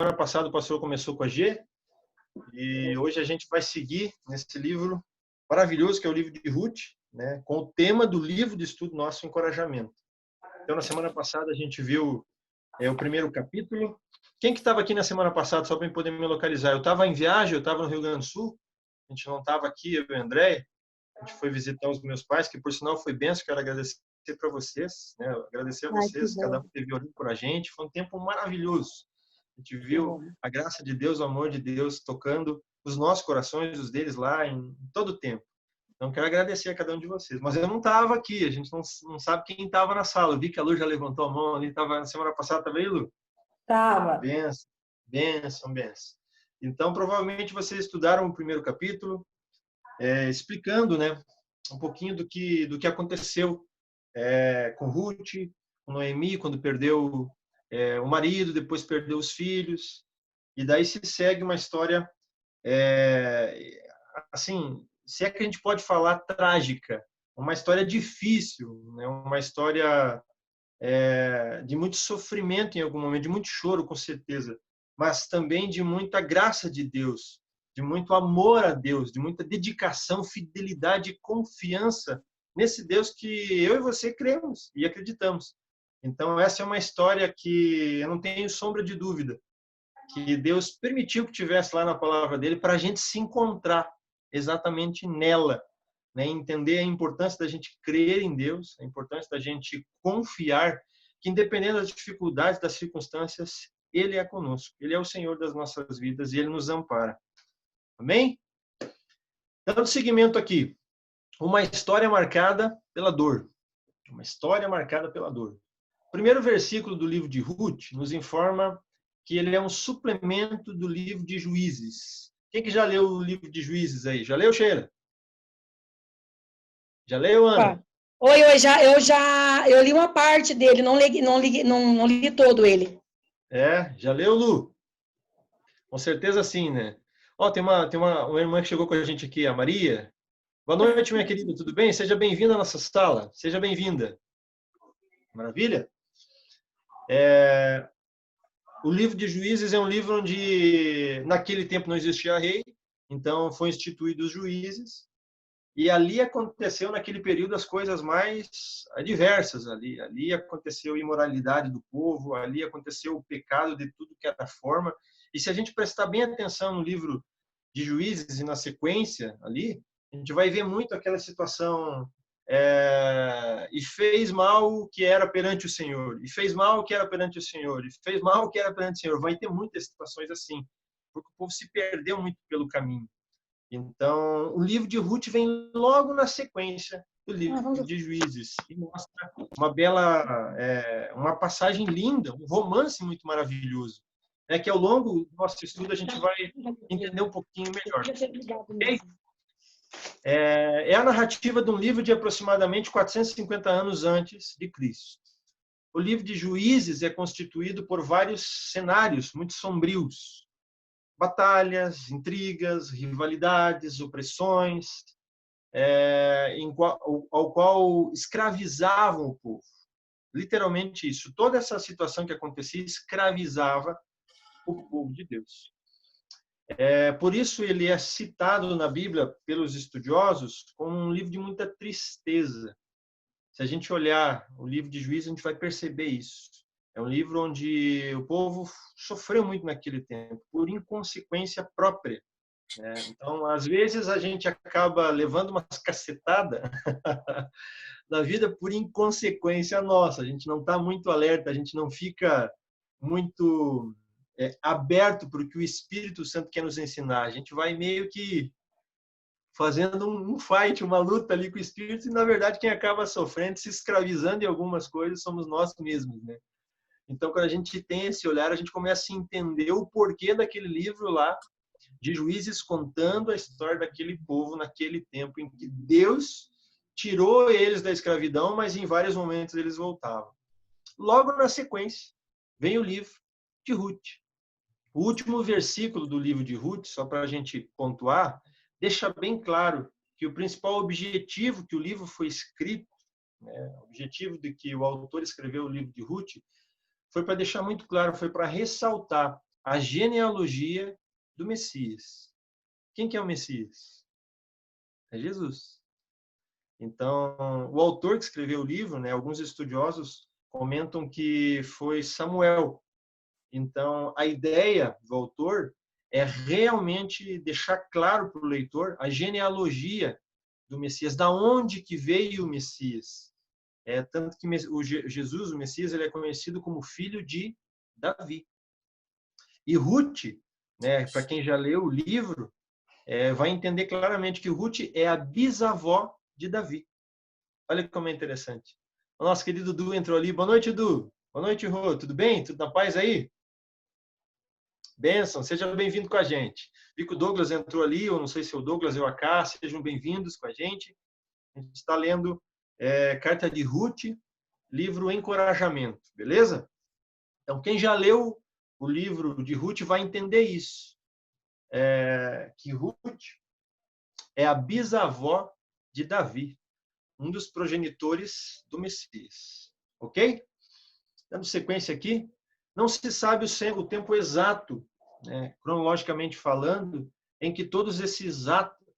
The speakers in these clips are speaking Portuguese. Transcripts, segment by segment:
Semana passada o pastor começou com a G e hoje a gente vai seguir nesse livro maravilhoso que é o livro de Ruth, né, com o tema do livro de estudo nosso, Encorajamento. Então, na semana passada a gente viu o primeiro capítulo. Quem que estava aqui na semana passada, só para poder me localizar? Eu estava em viagem, eu estava no Rio Grande do Sul, a gente não estava aqui, eu e o André, a gente foi visitar os meus pais, que por sinal foi benção, quero agradecer para vocês, né? Agradecer a vocês, cada um teve orando por a gente, foi um tempo maravilhoso. A gente viu a graça de Deus, o amor de Deus tocando os nossos corações, os deles lá em todo o tempo. Então, quero agradecer a cada um de vocês. Mas eu não estava aqui, a gente não sabe quem estava na sala. Eu vi que a Lu já levantou a mão ali, estava na semana passada, estava aí, Lu? Estava. Benção, benção, benção. Então, provavelmente vocês estudaram o primeiro capítulo, explicando, né, um pouquinho do que aconteceu com Ruth, com Noemi, quando perdeu o marido, depois perdeu os filhos. E daí se segue uma história, assim, se é que a gente pode falar trágica, uma história difícil, né? Uma história de muito sofrimento em algum momento, de muito choro, com certeza, mas também de muita graça de Deus, de muito amor a Deus, de muita dedicação, fidelidade e confiança nesse Deus que eu e você cremos e acreditamos. Então, essa é uma história que eu não tenho sombra de dúvida que Deus permitiu que tivesse lá na palavra dele para a gente se encontrar exatamente nela, né? Entender a importância da gente crer em Deus, a importância da gente confiar que, independente das dificuldades, das circunstâncias, Ele é conosco. Ele é o Senhor das nossas vidas e Ele nos ampara. Amém? Dando seguimento aqui, uma história marcada pela dor. Uma história marcada pela dor. O primeiro versículo do livro de Ruth nos informa que ele é um suplemento do livro de Juízes. Quem que já leu o livro de Juízes aí? Já leu, Sheila? Já leu, Ana? Oi, eu li uma parte dele, não li todo ele. Já leu, Lu? Com certeza sim, né? Ó, tem uma irmã que chegou com a gente aqui, a Maria. Boa noite, minha querida, tudo bem? Seja bem-vinda à nossa sala, seja bem-vinda. Maravilha? O livro de Juízes é um livro onde, naquele tempo, não existia rei, então foi instituído os juízes, e ali aconteceu, naquele período, as coisas mais adversas. Ali aconteceu a imoralidade do povo, ali aconteceu o pecado de tudo que era forma. E se a gente prestar bem atenção no livro de Juízes e na sequência ali, a gente vai ver muito aquela situação e fez mal o que era perante o Senhor, e fez mal o que era perante o Senhor, e fez mal o que era perante o Senhor. Vai ter muitas situações assim, porque o povo se perdeu muito pelo caminho. Então, o livro de Ruth vem logo na sequência do livro de Juízes e mostra uma passagem linda, um romance muito maravilhoso, né, que ao longo do nosso estudo a gente vai entender um pouquinho melhor. Okay? É a narrativa de um livro de aproximadamente 450 anos antes de Cristo. O livro de Juízes é constituído por vários cenários muito sombrios. Batalhas, intrigas, rivalidades, opressões, ao qual escravizavam o povo. Literalmente isso. Toda essa situação que acontecia escravizava o povo de Deus. Por isso ele é citado na Bíblia pelos estudiosos como um livro de muita tristeza. Se a gente olhar o livro de Juízes, a gente vai perceber isso. É um livro onde o povo sofreu muito naquele tempo, por inconsequência própria. Então, às vezes, a gente acaba levando umas cacetadas na vida por inconsequência nossa. A gente não está muito alerta, a gente não fica muito aberto para o que o Espírito Santo quer nos ensinar. A gente vai meio que fazendo um fight, uma luta ali com o Espírito, e, na verdade, quem acaba sofrendo, se escravizando em algumas coisas, somos nós mesmos, né? Então, quando a gente tem esse olhar, a gente começa a entender o porquê daquele livro lá, de Juízes, contando a história daquele povo naquele tempo em que Deus tirou eles da escravidão, mas em vários momentos eles voltavam. Logo na sequência, vem o livro de Ruth. O último versículo do livro de Ruth, só para a gente pontuar, deixa bem claro que o principal objetivo que o livro foi escrito, o objetivo de que o autor escreveu o livro de Ruth, foi para deixar muito claro, foi para ressaltar a genealogia do Messias. Quem que é o Messias? É Jesus. Então, o autor que escreveu o livro, né, alguns estudiosos comentam que foi Samuel. Então, a ideia do autor é realmente deixar claro para o leitor a genealogia do Messias, da onde que veio o Messias. Tanto que o Jesus, o Messias, ele é conhecido como filho de Davi. E Ruth, né, para quem já leu o livro, vai entender claramente que Ruth é a bisavó de Davi. Olha como é interessante. O nosso querido Du entrou ali. Boa noite, Du. Boa noite, Rô. Tudo bem? Tudo na paz aí? Benção, seja bem-vindo com a gente. Vi que o Douglas entrou ali, eu não sei se é o Douglas ou a Cá, sejam bem-vindos com a gente. A gente está lendo Carta de Ruth, livro Encorajamento, beleza? Então, quem já leu o livro de Ruth vai entender isso. Que Ruth é a bisavó de Davi, um dos progenitores do Messias. Ok? Dando sequência aqui, não se sabe o tempo exato, né, cronologicamente falando, em que todos esses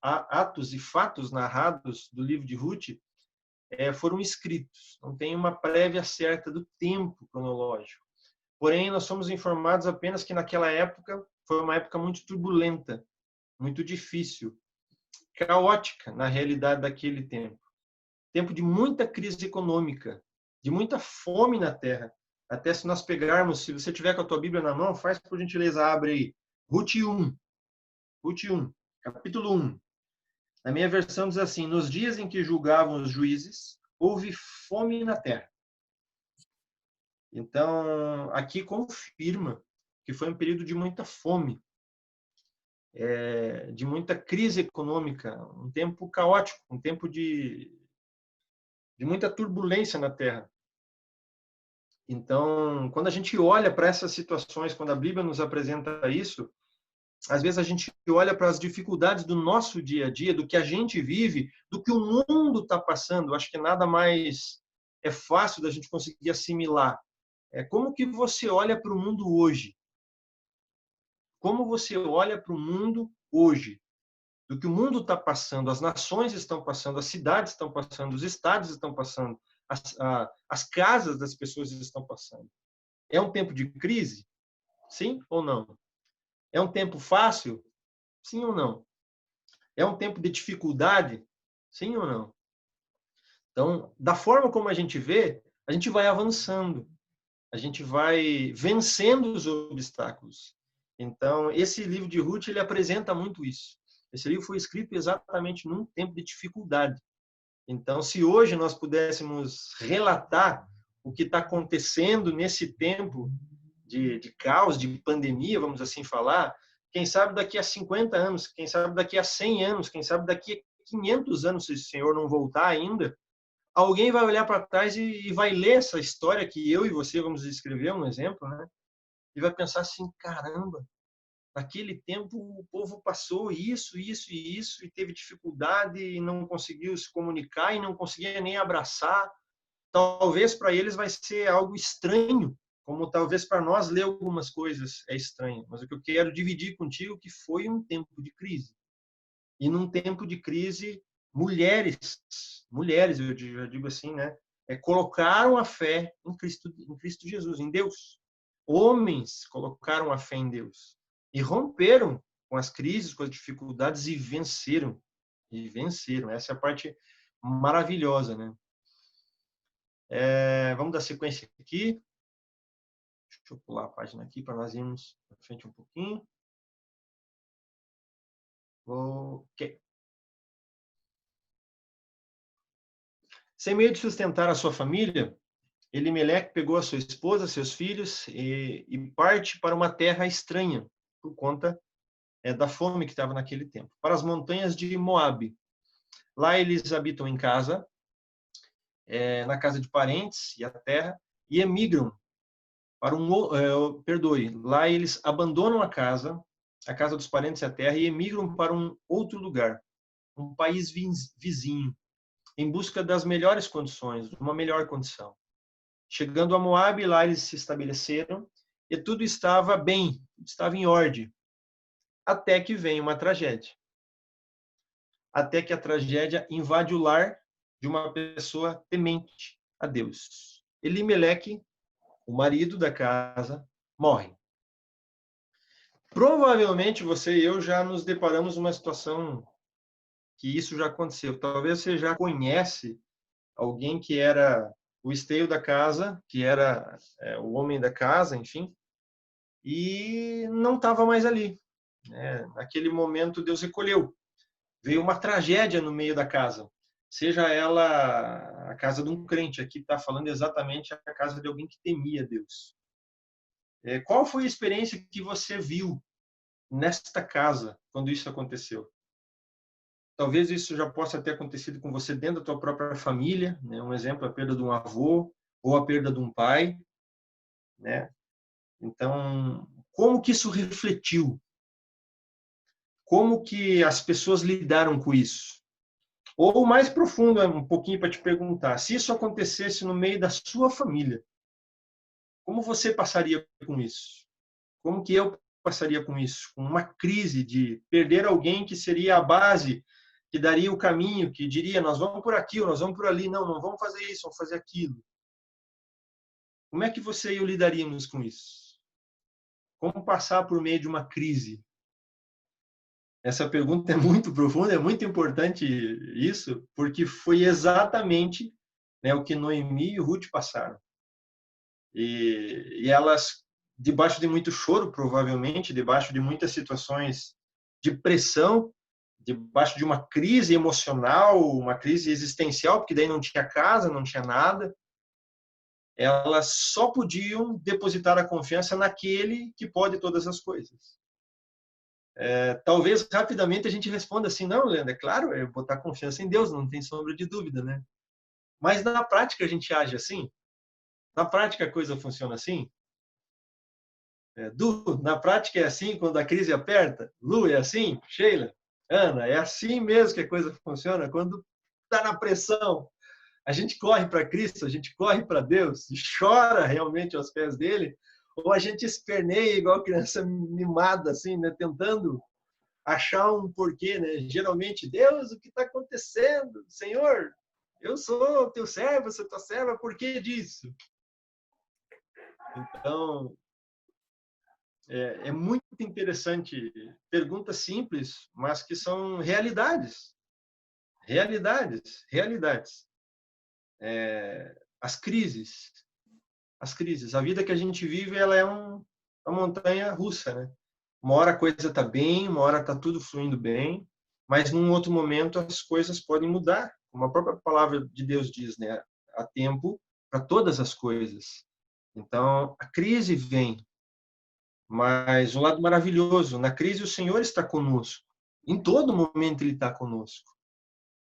atos e fatos narrados do livro de Ruth foram escritos. Não tem uma prévia certa do tempo cronológico. Porém, nós somos informados apenas que naquela época foi uma época muito turbulenta, muito difícil, caótica na realidade daquele tempo. Tempo de muita crise econômica, de muita fome na terra. Até se nós pegarmos, se você tiver com a tua Bíblia na mão, faz por gentileza, abre aí. Ruth 1, capítulo 1. Na minha versão diz assim: nos dias em que julgavam os juízes, houve fome na terra. Então, aqui confirma que foi um período de muita fome, de muita crise econômica, um tempo caótico, um tempo de muita turbulência na terra. Então, quando a gente olha para essas situações, quando a Bíblia nos apresenta isso, às vezes a gente olha para as dificuldades do nosso dia a dia, do que a gente vive, do que o mundo está passando. Acho que nada mais é fácil da gente conseguir assimilar. Como que você olha para o mundo hoje? Como você olha para o mundo hoje? Do que o mundo está passando, as nações estão passando, as cidades estão passando, os estados estão passando, as casas das pessoas estão passando. É um tempo de crise? Sim ou não? É um tempo fácil? Sim ou não? É um tempo de dificuldade? Sim ou não? Então, da forma como a gente vê, a gente vai avançando, a gente vai vencendo os obstáculos. Então, esse livro de Ruth, ele apresenta muito isso. Esse livro foi escrito exatamente num tempo de dificuldade. Então, se hoje nós pudéssemos relatar o que está acontecendo nesse tempo de caos, de pandemia, vamos assim falar, quem sabe daqui a 50 anos, quem sabe daqui a 100 anos, quem sabe daqui a 500 anos, se o Senhor não voltar ainda, alguém vai olhar para trás e vai ler essa história que eu e você vamos escrever, um exemplo, né? E vai pensar assim, caramba, naquele tempo o povo passou isso, isso e isso, e teve dificuldade e não conseguiu se comunicar e não conseguia nem abraçar. Talvez para eles vai ser algo estranho, como talvez para nós ler algumas coisas é estranho. Mas o que eu quero dividir contigo é que foi um tempo de crise. E num tempo de crise, mulheres, eu já digo assim, né? Colocaram a fé em Cristo Jesus, em Deus. Homens colocaram a fé em Deus e romperam com as crises, com as dificuldades e venceram. E venceram. Essa é a parte maravilhosa, né? Vamos dar sequência aqui. Deixa eu pular a página aqui para nós irmos para frente um pouquinho. Ok. Sem meio de sustentar a sua família, Elimeleque pegou a sua esposa, seus filhos e parte para uma terra estranha, por conta da fome que estava naquele tempo, para as montanhas de Moabe. Lá eles habitam em casa, na casa de parentes e a terra, e emigram para lá eles abandonam a casa dos parentes e a terra, e emigram para um outro lugar, um país vizinho, em busca das melhores condições, de uma melhor condição. Chegando a Moabe, lá eles se estabeleceram e tudo estava bem, estava em ordem, até que vem uma tragédia. Até que a tragédia invade o lar de uma pessoa temente a Deus. Elimeleque, o marido da casa, morre. Provavelmente você e eu já nos deparamos uma situação que isso já aconteceu. Talvez você já conhece alguém que era o esteio da casa, que era o homem da casa, enfim, e não estava mais ali. Naquele momento, Deus recolheu. Veio uma tragédia no meio da casa. Seja ela a casa de um crente, aqui está falando exatamente a casa de alguém que temia Deus. Qual foi a experiência que você viu nesta casa quando isso aconteceu? Talvez isso já possa ter acontecido com você dentro da tua própria família, né? Um exemplo, a perda de um avô ou a perda de um pai, né? Então, como que isso refletiu? Como que as pessoas lidaram com isso? Ou mais profundo, um pouquinho para te perguntar, se isso acontecesse no meio da sua família, como você passaria com isso? Como que eu passaria com isso? Com uma crise de perder alguém que seria a base, que daria o caminho, que diria, nós vamos por aqui, ou nós vamos por ali. Não, não vamos fazer isso, vamos fazer aquilo. Como é que você e eu lidaríamos com isso? Como passar por meio de uma crise? Essa pergunta é muito profunda, é muito importante isso, porque foi exatamente, né, o que Noemi e Ruth passaram. E elas, debaixo de muito choro, provavelmente, debaixo de muitas situações de pressão, debaixo de uma crise emocional, uma crise existencial, porque daí não tinha casa, não tinha nada, elas só podiam depositar a confiança naquele que pode todas as coisas. Talvez rapidamente a gente responda assim, não, Leandro, é claro, é botar confiança em Deus, não tem sombra de dúvida, né? Mas na prática a gente age assim? Na prática a coisa funciona assim? Du, na prática é assim quando a crise aperta? Lu, é assim? Sheila? Ana, é assim mesmo que a coisa funciona? Quando está na pressão, a gente corre para Cristo, a gente corre para Deus e chora realmente aos pés dele, ou a gente esperneia igual criança mimada, assim, né? Tentando achar um porquê, né? Geralmente, Deus, o que está acontecendo? Senhor, eu sou teu servo, você é tua serva, por que disso? Então, é muito interessante. Perguntas simples, mas que são realidades. Realidades, realidades. As crises. As crises. A vida que a gente vive, ela é uma montanha russa, né? Uma hora a coisa está bem, uma hora está tudo fluindo bem, mas num outro momento as coisas podem mudar. Como a própria palavra de Deus diz, né? Há tempo para todas as coisas. Então, a crise vem, mas um lado maravilhoso, na crise o Senhor está conosco. Em todo momento ele está conosco.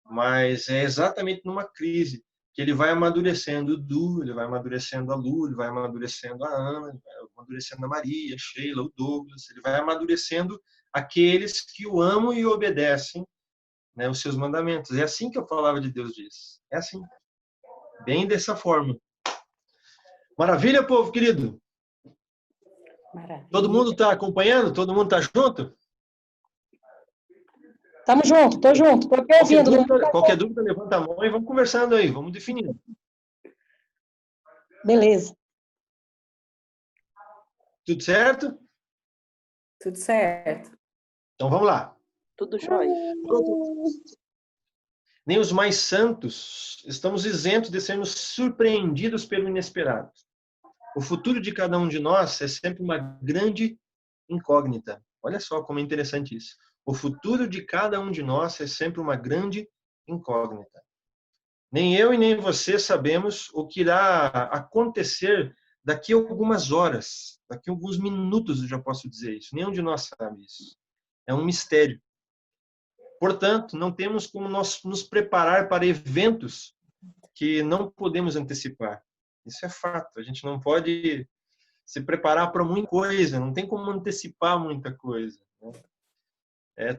Mas é exatamente numa crise que ele vai amadurecendo o Du, ele vai amadurecendo a Lu, ele vai amadurecendo a Ana, ele vai amadurecendo a Maria, a Sheila, o Douglas, ele vai amadurecendo aqueles que o amam e obedecem, né, os seus mandamentos. É assim que a palavra de Deus diz. É assim. Bem dessa forma. Maravilha, povo querido? Maravilha. Todo mundo está acompanhando? Todo mundo está junto? Tamo junto, tô junto. Tô ouvindo. Qualquer dúvida, levanta a mão e vamos conversando aí, vamos definindo. Beleza. Tudo certo? Tudo certo. Então vamos lá. Tudo jóia. Nem os mais santos estamos isentos de sermos surpreendidos pelo inesperado. O futuro de cada um de nós é sempre uma grande incógnita. Olha só como é interessante isso. O futuro de cada um de nós é sempre uma grande incógnita. Nem eu e nem você sabemos o que irá acontecer daqui a algumas horas, daqui a alguns minutos, eu já posso dizer isso. Nenhum de nós sabe isso. É um mistério. Portanto, não temos como nós nos preparar para eventos que não podemos antecipar. Isso é fato. A gente não pode se preparar para muita coisa, não tem como antecipar muita coisa.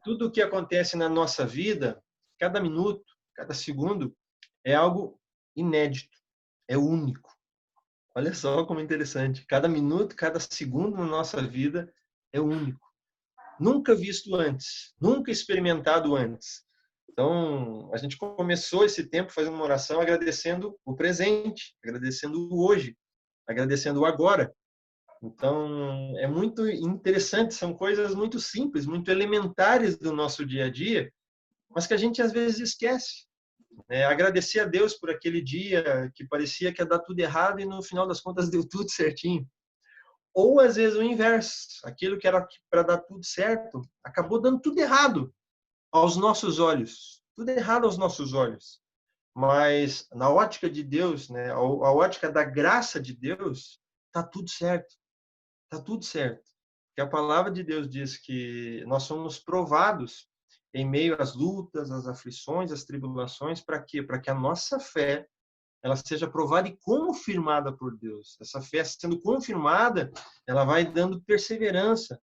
Tudo o que acontece na nossa vida, cada minuto, cada segundo, é algo inédito, é único. Olha só como interessante. Cada minuto, cada segundo na nossa vida é único. Nunca visto antes, nunca experimentado antes. Então, a gente começou esse tempo fazendo uma oração agradecendo o presente, agradecendo o hoje, agradecendo o agora. Então, é muito interessante, são coisas muito simples, muito elementares do nosso dia a dia, mas que a gente às vezes esquece. Agradecer a Deus por aquele dia que parecia que ia dar tudo errado e no final das contas deu tudo certinho. Ou às vezes o inverso, aquilo que era para dar tudo certo, acabou dando tudo errado aos nossos olhos. Tudo errado aos nossos olhos. Mas na ótica de Deus, né, a ótica da graça de Deus, tá tudo certo. Tá tudo certo. Porque a palavra de Deus diz que nós somos provados em meio às lutas, às aflições, às tribulações, para quê? Para que a nossa fé ela seja provada e confirmada por Deus. Essa fé sendo confirmada, ela vai dando perseverança.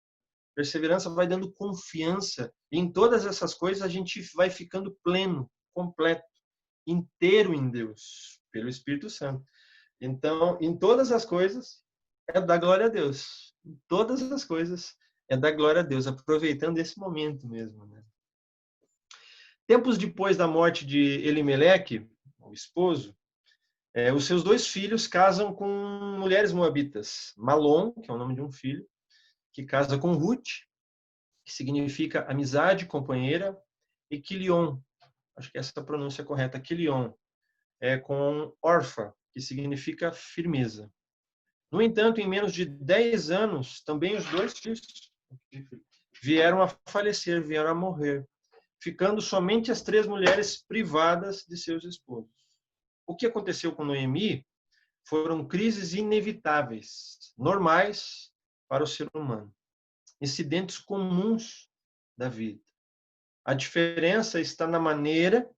Perseverança vai dando confiança. E em todas essas coisas a gente vai ficando pleno, completo, inteiro em Deus, pelo Espírito Santo. Então, em todas as coisas é dar glória a Deus. Em todas as coisas é dar glória a Deus, aproveitando esse momento mesmo, né? Tempos depois da morte de Elimeleque, o esposo, os seus 2 filhos casam com mulheres moabitas. Malom, que é o nome de um filho, que casa com Ruth, que significa amizade, companheira, e Quilion, acho que essa é a pronúncia correta, Quilion, com Orfa, que significa firmeza. No entanto, em menos de 10 anos, também os 2 filhos vieram a falecer, vieram a morrer, ficando somente as 3 mulheres privadas de seus esposos. O que aconteceu com Noemi foram crises inevitáveis, normais para o ser humano, incidentes comuns da vida. A diferença está na maneira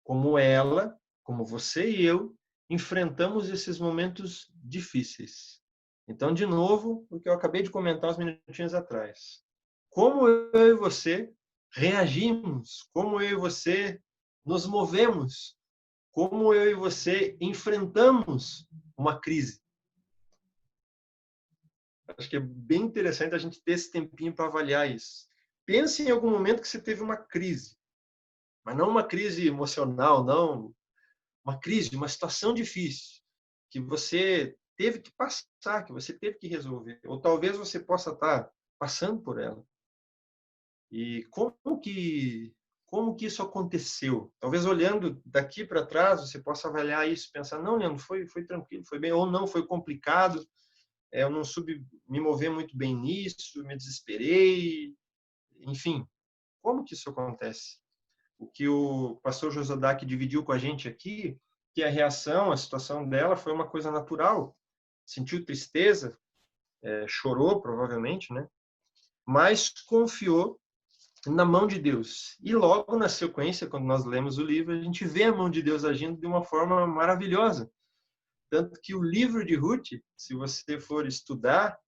como ela, como você e eu, enfrentamos esses momentos difíceis. Então, de novo, o que eu acabei de comentar uns minutinhos atrás. Como eu e você reagimos, como eu e você nos movemos, como eu e você enfrentamos uma crise. Acho que é bem interessante a gente ter esse tempinho para avaliar isso. Pense em algum momento que você teve uma crise, mas não uma crise emocional, não. Uma crise, uma situação difícil, que você teve que passar, que você teve que resolver. Ou talvez você possa estar passando por ela. E como que isso aconteceu? Talvez olhando daqui para trás, você possa avaliar isso, pensar, não, Leandro, foi tranquilo, foi bem, ou não, foi complicado, eu não soube me mover muito bem nisso, me desesperei, enfim. Como que isso acontece? O que o pastor Josadak dividiu com a gente aqui, que a reação, a situação dela foi uma coisa natural. Sentiu tristeza, chorou provavelmente, né? Mas confiou na mão de Deus. E logo na sequência, quando nós lemos o livro, a gente vê a mão de Deus agindo de uma forma maravilhosa. Tanto que o livro de Ruth, se você for estudar,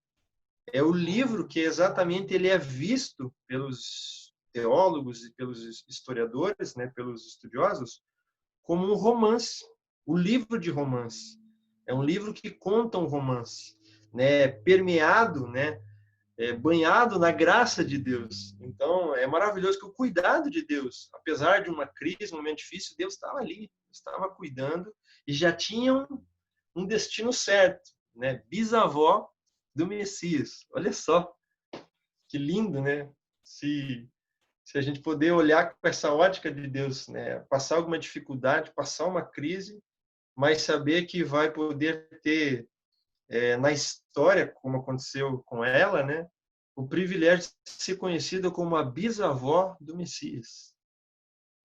é o livro que exatamente ele é visto pelos teólogos e pelos historiadores, né, pelos estudiosos, como um romance, o livro de romance. É um livro que conta um romance, né, permeado, né, banhado na graça de Deus. Então, é maravilhoso que o cuidado de Deus, apesar de uma crise, um momento difícil, Deus estava ali, estava cuidando e já tinha um destino certo, né? Bisavó do Messias. Olha só, que lindo, né? Se a gente poder olhar com essa ótica de Deus, né? Passar alguma dificuldade, passar uma crise, mas saber que vai poder ter na história, como aconteceu com ela, né? O privilégio de ser conhecida como a bisavó do Messias.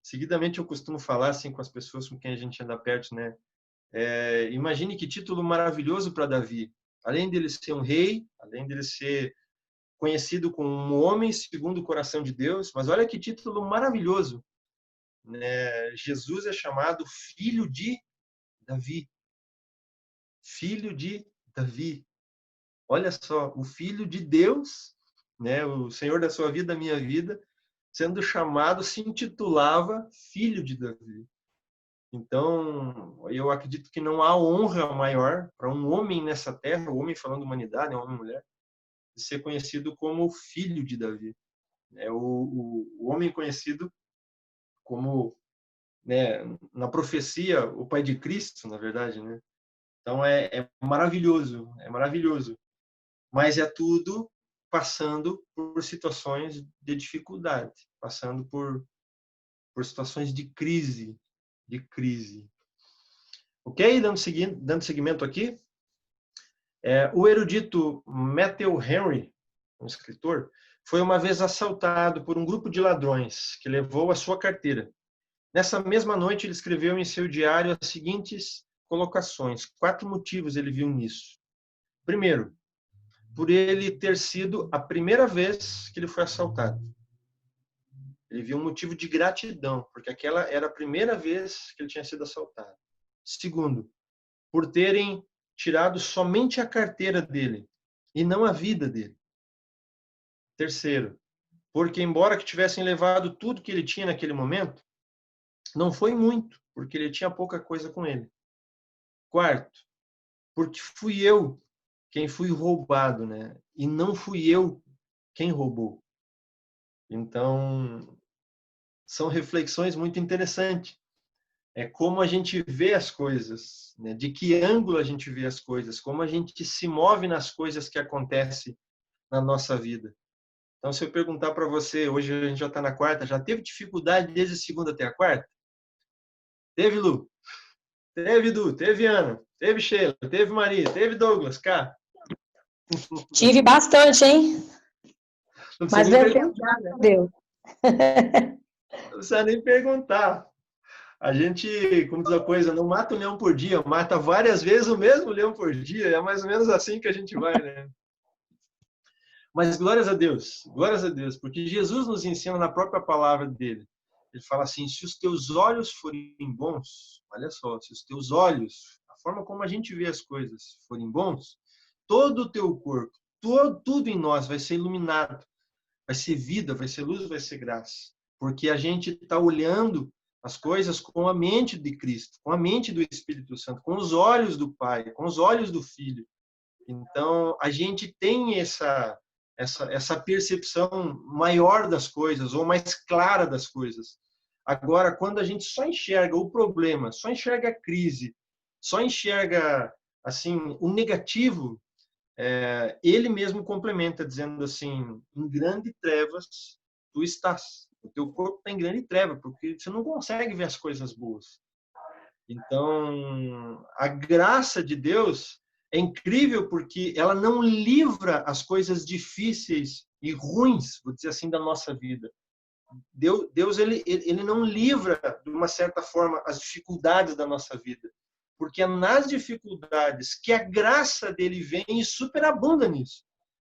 Seguidamente eu costumo falar assim com as pessoas com quem a gente anda perto, né? Imagine que título maravilhoso para Davi. Além dele ser um rei, além dele ser conhecido como um homem segundo o coração de Deus, mas olha que título maravilhoso, né? Jesus é chamado filho de Davi. Filho de Davi. Olha só, o filho de Deus, né? O Senhor da sua vida, da minha vida, sendo chamado, se intitulava filho de Davi. Então, eu acredito que não há honra maior para um homem nessa terra, o homem falando humanidade, homem e mulher, de ser conhecido como filho de Davi. É o homem conhecido como, né, na profecia, o pai de Cristo, na verdade, né? Então é maravilhoso, é maravilhoso. Mas é tudo passando por situações de dificuldade, passando por situações de crise, Ok? Dando seguimento aqui, o erudito Matthew Henry, um escritor, foi uma vez assaltado por um grupo de ladrões que levou a sua carteira. Nessa mesma noite, ele escreveu em seu diário as seguintes colocações. 4 motivos ele viu nisso. Primeiro, por ele ter sido a primeira vez que ele foi assaltado. Ele viu um motivo de gratidão, porque aquela era a primeira vez que ele tinha sido assaltado. Segundo, por terem tirado somente a carteira dele e não a vida dele. Terceiro, porque embora que tivessem levado tudo que ele tinha naquele momento, não foi muito, porque ele tinha pouca coisa com ele. Quarto, porque fui eu quem fui roubado, né? E não fui eu quem roubou. Então, são reflexões muito interessantes. É como a gente vê as coisas, né? De que ângulo a gente vê as coisas, como a gente se move nas coisas que acontecem na nossa vida. Então, se eu perguntar para você, hoje a gente já está na quarta, já teve dificuldade desde a segunda até a quarta? Teve, Lu? Teve, Edu? Teve, Ana? Teve, Sheila? Teve, Maria? Teve, Douglas? Cá? Tive bastante, hein? Não precisa Mas nem venceu, perguntar, né? graças a Deus. Não precisa nem perguntar. A gente, como diz a coisa, não mata um leão por dia, mata várias vezes o mesmo leão por dia. É mais ou menos assim que a gente vai, né? Mas glórias a Deus, porque Jesus nos ensina na própria palavra dele. Ele fala assim, se os teus olhos forem bons, olha só, se os teus olhos, a forma como a gente vê as coisas, forem bons, todo o teu corpo, tudo em nós vai ser iluminado, vai ser vida, vai ser luz, vai ser graça. Porque a gente está olhando as coisas com a mente de Cristo, com a mente do Espírito Santo, com os olhos do Pai, com os olhos do Filho. Então, a gente tem essa percepção maior das coisas, ou mais clara das coisas. Agora, quando a gente só enxerga o problema, só enxerga a crise, só enxerga assim o negativo, ele mesmo complementa dizendo assim, em grande trevas tu estás. O teu corpo está em grande treva, porque você não consegue ver as coisas boas. Então, a graça de Deus é incrível porque ela não livra as coisas difíceis e ruins, vou dizer assim, da nossa vida. Deus ele não livra, de uma certa forma, as dificuldades da nossa vida. Porque é nas dificuldades que a graça dele vem e superabunda nisso.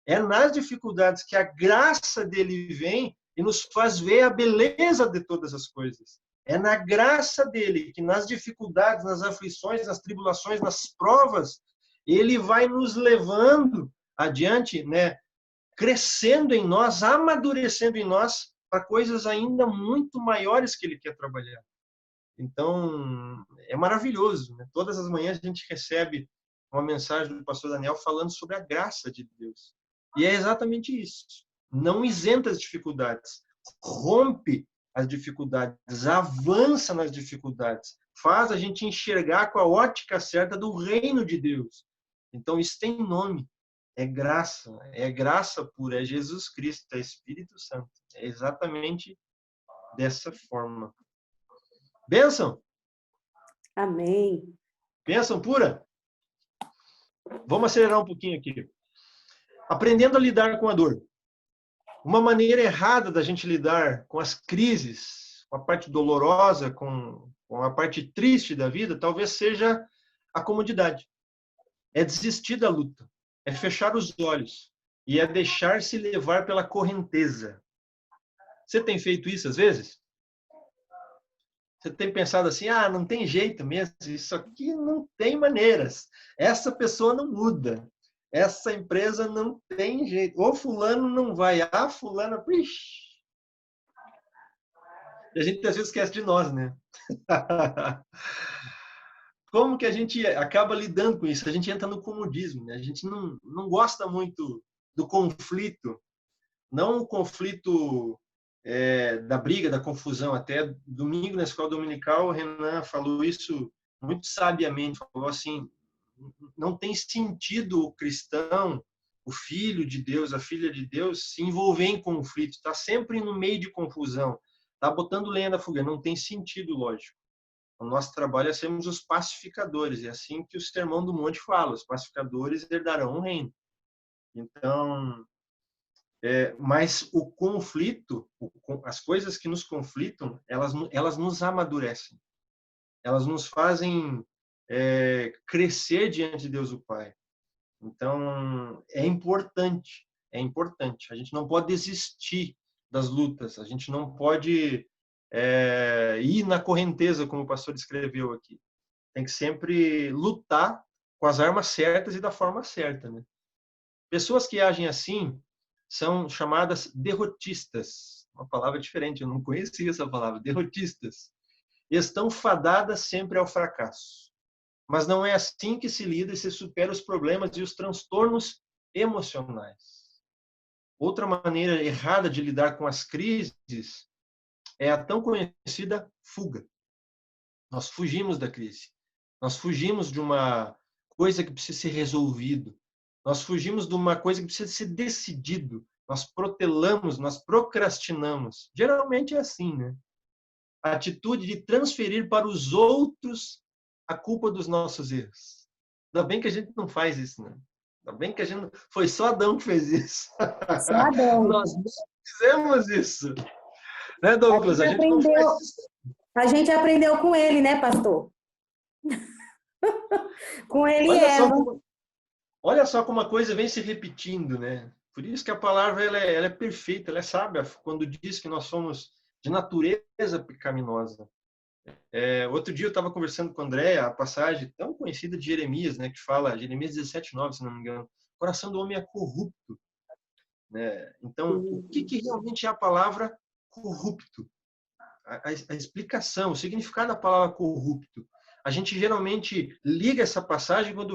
É nas dificuldades que a graça dele vem e nos faz ver a beleza de todas as coisas. É na graça dele que nas dificuldades, nas aflições, nas tribulações, nas provas, ele vai nos levando adiante, né? Crescendo em nós, amadurecendo em nós para coisas ainda muito maiores que ele quer trabalhar. Então, é maravilhoso, né? Todas as manhãs a gente recebe uma mensagem do pastor Daniel falando sobre a graça de Deus. E é exatamente isso. Não isenta as dificuldades, rompe as dificuldades, avança nas dificuldades, faz a gente enxergar com a ótica certa do reino de Deus. Então, isso tem nome. É graça pura, é Jesus Cristo, é Espírito Santo. É exatamente dessa forma. Bênção? Amém. Bênção pura? Vamos acelerar um pouquinho aqui. Aprendendo a lidar com a dor. Uma maneira errada da gente lidar com as crises, com a parte dolorosa, com a parte triste da vida, talvez seja a comodidade. É desistir da luta. É fechar os olhos. E é deixar-se levar pela correnteza. Você tem feito isso às vezes? Você tem pensado assim, não tem jeito mesmo, isso aqui não tem maneiras. Essa pessoa não muda. Essa empresa não tem jeito. Ou fulano não vai. Fulana, ixi. E a gente às vezes esquece de nós, né? Como que a gente acaba lidando com isso? A gente entra no comodismo, né? A gente não gosta muito do conflito, não o conflito da briga, da confusão. Até domingo na escola dominical, o Renan falou isso muito sabiamente, falou assim, não tem sentido o cristão, o filho de Deus, a filha de Deus, se envolver em conflito, está sempre no meio de confusão, está botando lenha na fogueira, não tem sentido, lógico. O nosso trabalho é sermos os pacificadores, é assim que o Sermão do Monte fala, os pacificadores herdarão o reino. Então, mas o conflito, as coisas que nos conflitam, elas nos amadurecem, elas nos fazem crescer diante de Deus o Pai. Então, é importante. A gente não pode desistir das lutas, a gente não pode ir na correnteza, como o pastor descreveu aqui. Tem que sempre lutar com as armas certas e da forma certa, né? Pessoas que agem assim são chamadas derrotistas. Uma palavra diferente, eu não conhecia essa palavra, derrotistas. Estão fadadas sempre ao fracasso. Mas não é assim que se lida e se supera os problemas e os transtornos emocionais. Outra maneira errada de lidar com as crises é a tão conhecida fuga. Nós fugimos da crise. Nós fugimos de uma coisa que precisa ser resolvido. Nós fugimos de uma coisa que precisa ser decidido. Nós protelamos, nós procrastinamos. Geralmente é assim, né? A atitude de transferir para os outros a culpa dos nossos erros. Ainda bem que a gente não faz isso, né? Ainda bem que a gente foi só Adão que fez isso. Só Adão. Nós não fizemos isso. Né, Douglas? A gente não faz isso. A gente aprendeu com ele, né, pastor? Com ele e Eva. Olha só como a coisa vem se repetindo, né? Por isso que a palavra ela é perfeita, ela é sábia quando diz que nós somos de natureza pecaminosa. Outro dia eu estava conversando com o André, a passagem tão conhecida de Jeremias, né, que fala, Jeremias 17:9, se não me engano, o coração do homem é corrupto. Né? Então, o que realmente é a palavra corrupto? A explicação, o significado da palavra corrupto. A gente geralmente liga essa passagem quando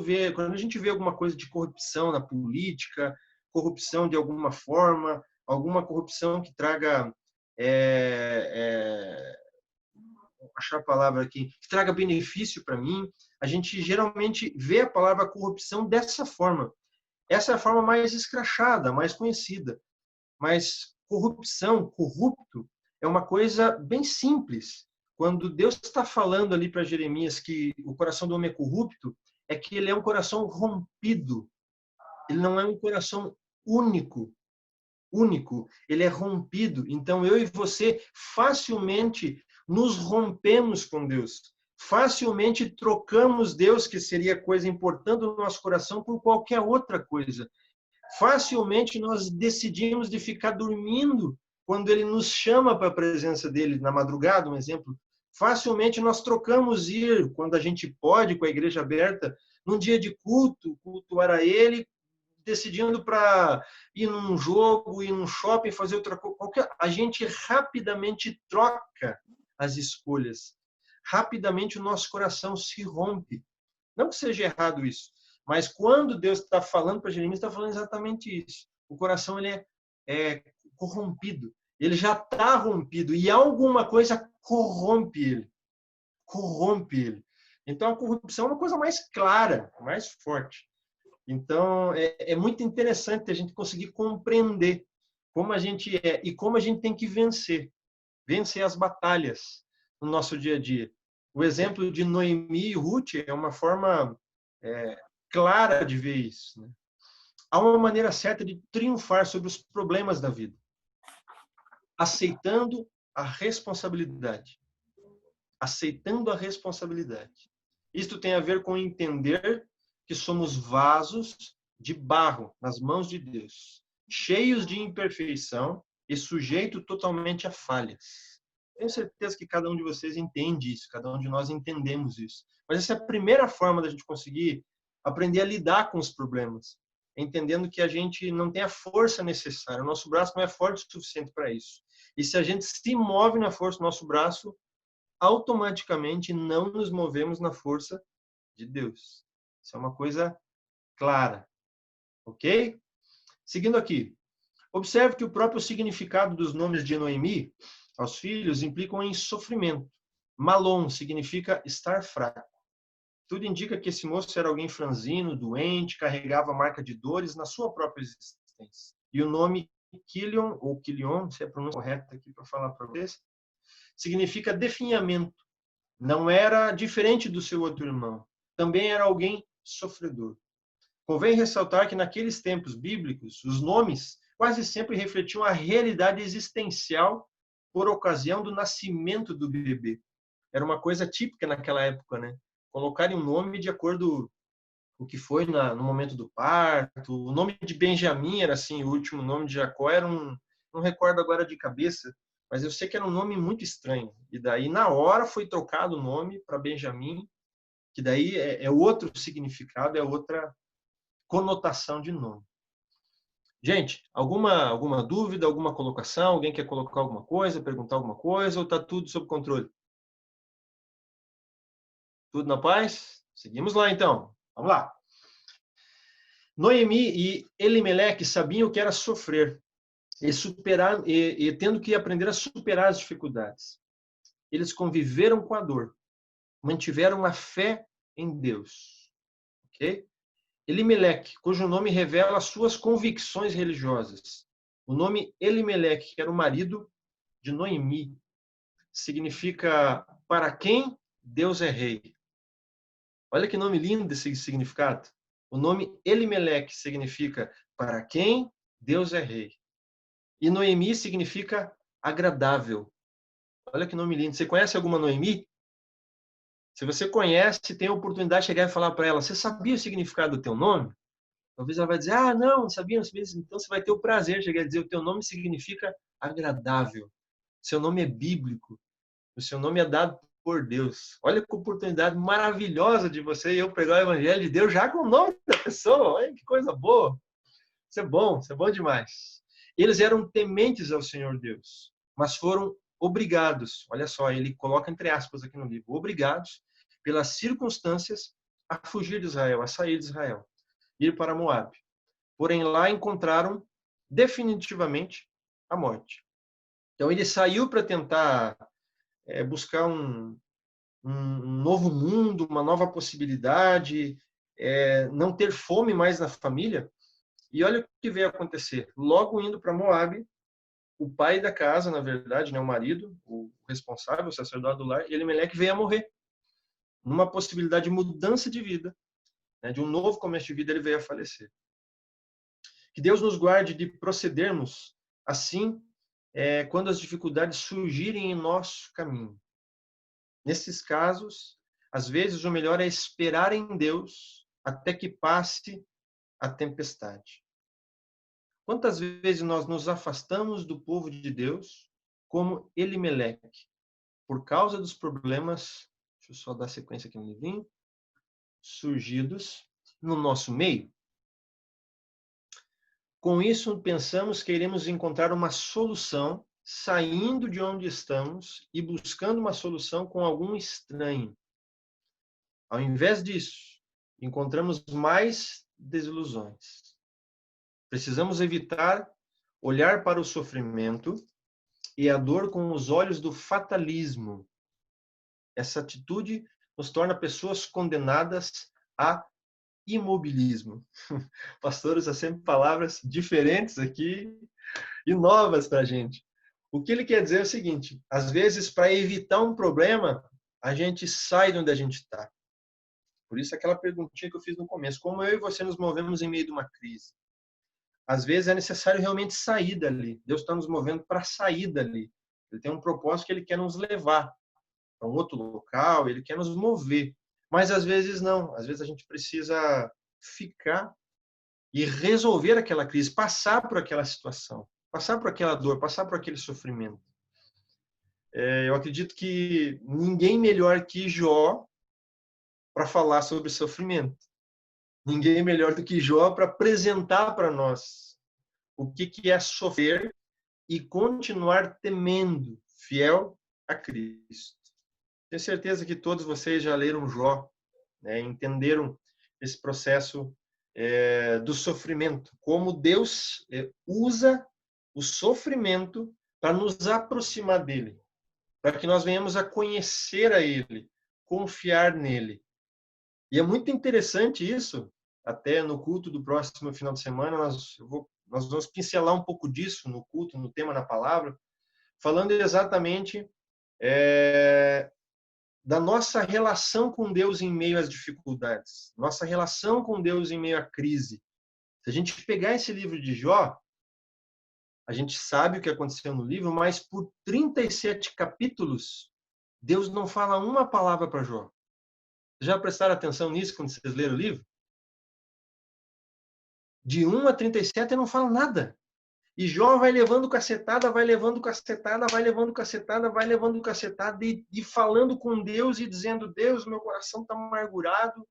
a gente vê alguma coisa de corrupção na política, corrupção de alguma forma, alguma corrupção que traga achar a palavra aqui, que traga benefício para mim. A gente geralmente vê a palavra corrupção dessa forma. Essa é a forma mais escrachada, mais conhecida. Mas corrupção, corrupto, é uma coisa bem simples. Quando Deus está falando ali para Jeremias que o coração do homem é corrupto, é que ele é um coração rompido. Ele não é um coração único. Ele é rompido. Então, eu e você facilmente nos rompemos com Deus. Facilmente trocamos Deus, que seria coisa importante no nosso coração, por qualquer outra coisa. Facilmente nós decidimos de ficar dormindo quando ele nos chama para a presença dele na madrugada, um exemplo. Facilmente nós trocamos ir, quando a gente pode, com a igreja aberta, num dia de cultuar a ele, decidindo para ir num jogo, ir num shopping, fazer outra coisa. A gente rapidamente troca as escolhas. Rapidamente o nosso coração se rompe. Não que seja errado isso, mas quando Deus está falando para Jeremias, está falando exatamente isso. O coração ele é corrompido. Ele já está rompido e alguma coisa corrompe ele. Corrompe ele. Então, a corrupção é uma coisa mais clara, mais forte. Então, é muito interessante a gente conseguir compreender como a gente é e como a gente tem que vencer. Vencer as batalhas no nosso dia a dia. O exemplo de Noemi e Ruth é uma forma clara de ver isso. Né? Há uma maneira certa de triunfar sobre os problemas da vida. Aceitando a responsabilidade. Aceitando a responsabilidade. Isto tem a ver com entender que somos vasos de barro nas mãos de Deus, cheios de imperfeição e sujeitos totalmente a falhas. Tenho certeza que cada um de vocês entende isso, cada um de nós entendemos isso. Mas essa é a primeira forma da gente conseguir aprender a lidar com os problemas. entendendo que a gente não tem a força necessária. O nosso braço não é forte o suficiente para isso. E se a gente se move na força do nosso braço, automaticamente não nos movemos na força de Deus. Isso é uma coisa clara. Ok? Seguindo aqui. Observe que o próprio significado dos nomes de Noemi aos filhos implicam em sofrimento. Malom significa estar fraco. Tudo indica que esse moço era alguém franzino, doente, carregava a marca de dores na sua própria existência. E o nome Quilion, ou Quilion, se é a pronúncia correta aqui para falar para vocês, significa definhamento. Não era diferente do seu outro irmão. Também era alguém sofredor. Convém ressaltar que naqueles tempos bíblicos, os nomes quase sempre refletiam a realidade existencial por ocasião do nascimento do bebê. Era uma coisa típica naquela época, né? Colocarem um nome de acordo com o que foi no momento do parto. O nome de Benjamim era assim, o último nome de Jacó era não recordo agora de cabeça, mas eu sei que era um nome muito estranho. E daí, na hora, foi trocado o nome para Benjamim, que daí é outro significado, é outra conotação de nome. Gente, alguma dúvida, alguma colocação? Alguém quer colocar alguma coisa, perguntar alguma coisa, ou está tudo sob controle? Tudo na paz? Seguimos lá, então. Vamos lá. Noemi e Elimeleque sabiam o que era sofrer e tendo que aprender a superar as dificuldades. Eles conviveram com a dor, mantiveram a fé em Deus. Ok? Elimeleque, cujo nome revela suas convicções religiosas. O nome Elimeleque, que era o marido de Noemi, significa para quem Deus é rei. Olha que nome lindo esse significado. O nome Elimeleque significa para quem Deus é rei. E Noemi significa agradável. Olha que nome lindo. Você conhece alguma Noemi? Se você conhece, tem a oportunidade de chegar e falar para ela, você sabia o significado do teu nome? Talvez ela vai dizer, não sabia, não sabia. Então você vai ter o prazer de chegar e dizer, o teu nome significa agradável. Seu nome é bíblico. O seu nome é dado por Deus. Olha que oportunidade maravilhosa de você e eu pregar o evangelho de Deus já com o nome da pessoa. Olha que coisa boa. Isso é bom demais. Eles eram tementes ao Senhor Deus, mas foram obrigados, olha só, ele coloca entre aspas aqui no livro, obrigados pelas circunstâncias a fugir de Israel, a sair de Israel, ir para Moabe. Porém, lá encontraram definitivamente a morte. Então, ele saiu para tentar buscar um novo mundo, uma nova possibilidade, não ter fome mais na família. E olha o que veio acontecer. Logo indo para Moabe, o pai da casa, na verdade, né, o marido, o responsável, o sacerdote do lar, Elimeleque veio a morrer. Numa possibilidade de mudança de vida, né, de um novo começo de vida, ele veio a falecer. Que Deus nos guarde de procedermos assim quando as dificuldades surgirem em nosso caminho. Nesses casos, às vezes o melhor é esperar em Deus até que passe a tempestade. Quantas vezes nós nos afastamos do povo de Deus, como Elimeleque, por causa dos problemas, deixa eu só dar sequência aqui no livrinho, surgidos no nosso meio? Com isso, pensamos que iremos encontrar uma solução saindo de onde estamos e buscando uma solução com algum estranho. Ao invés disso, encontramos mais desilusões. Precisamos evitar olhar para o sofrimento e a dor com os olhos do fatalismo. Essa atitude nos torna pessoas condenadas a imobilismo. Pastor usa sempre palavras diferentes aqui e novas para a gente. O que ele quer dizer é o seguinte, às vezes, para evitar um problema, a gente sai de onde a gente está. Por isso, aquela perguntinha que eu fiz no começo, como eu e você nos movemos em meio de uma crise? Às vezes é necessário realmente sair dali. Deus está nos movendo para sair dali. Ele tem um propósito que ele quer nos levar para um outro local, ele quer nos mover. Mas às vezes não. Às vezes a gente precisa ficar e resolver aquela crise, passar por aquela situação, passar por aquela dor, passar por aquele sofrimento. Eu acredito que ninguém melhor que Jó para falar sobre sofrimento. Ninguém melhor do que Jó para apresentar para nós o que é sofrer e continuar temendo, fiel a Cristo. Tenho certeza que todos vocês já leram Jó, né? Entenderam esse processo do sofrimento, como Deus usa o sofrimento para nos aproximar dele, para que nós venhamos a conhecer a ele, confiar nele. E é muito interessante isso, até no culto do próximo final de semana, nós vamos pincelar um pouco disso no culto, no tema, na palavra, falando exatamente da nossa relação com Deus em meio às dificuldades, nossa relação com Deus em meio à crise. Se a gente pegar esse livro de Jó, a gente sabe o que aconteceu no livro, mas por 37 capítulos, Deus não fala uma palavra para Jó. Já prestaram atenção nisso quando vocês leram o livro? De 1 a 37 não fala nada. E Jó vai levando cacetada, vai levando cacetada, vai levando cacetada, vai levando cacetada, e falando com Deus e dizendo: Deus, meu coração está amargurado,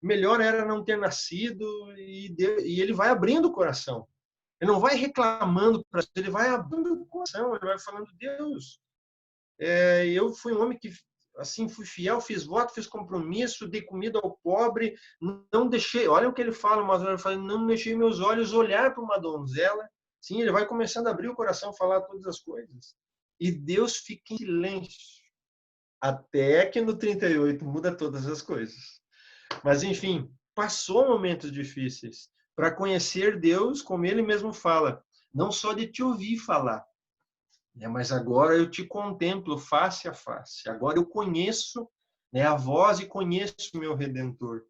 melhor era não ter nascido. E ele vai abrindo o coração. Ele não vai reclamando, ele vai abrindo o coração, ele vai falando: Deus, eu fui um homem que assim fui fiel, fiz voto, fiz compromisso, dei comida ao pobre, não deixei, olha o que ele fala, mas ele fala: não deixei meus olhos olhar para uma donzela. Sim, ele vai começando a abrir o coração, falar todas as coisas. E Deus fica em silêncio. Até que no 38 muda todas as coisas. Mas, enfim, passou momentos difíceis para conhecer Deus, como ele mesmo fala. Não só de te ouvir falar, mas agora eu te contemplo face a face. Agora eu conheço a voz e conheço o meu Redentor.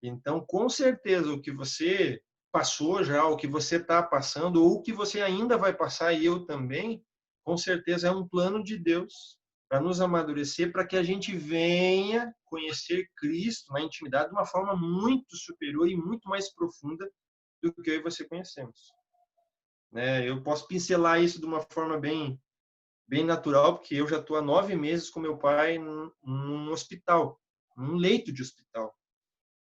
Então, com certeza, o que você passou já, o que você está passando, ou o que você ainda vai passar, e eu também, com certeza é um plano de Deus para nos amadurecer, para que a gente venha conhecer Cristo na intimidade de uma forma muito superior e muito mais profunda do que eu e você conhecemos. Eu posso pincelar isso de uma forma bem natural, porque eu já estou há 9 meses com meu pai num hospital, num leito de hospital.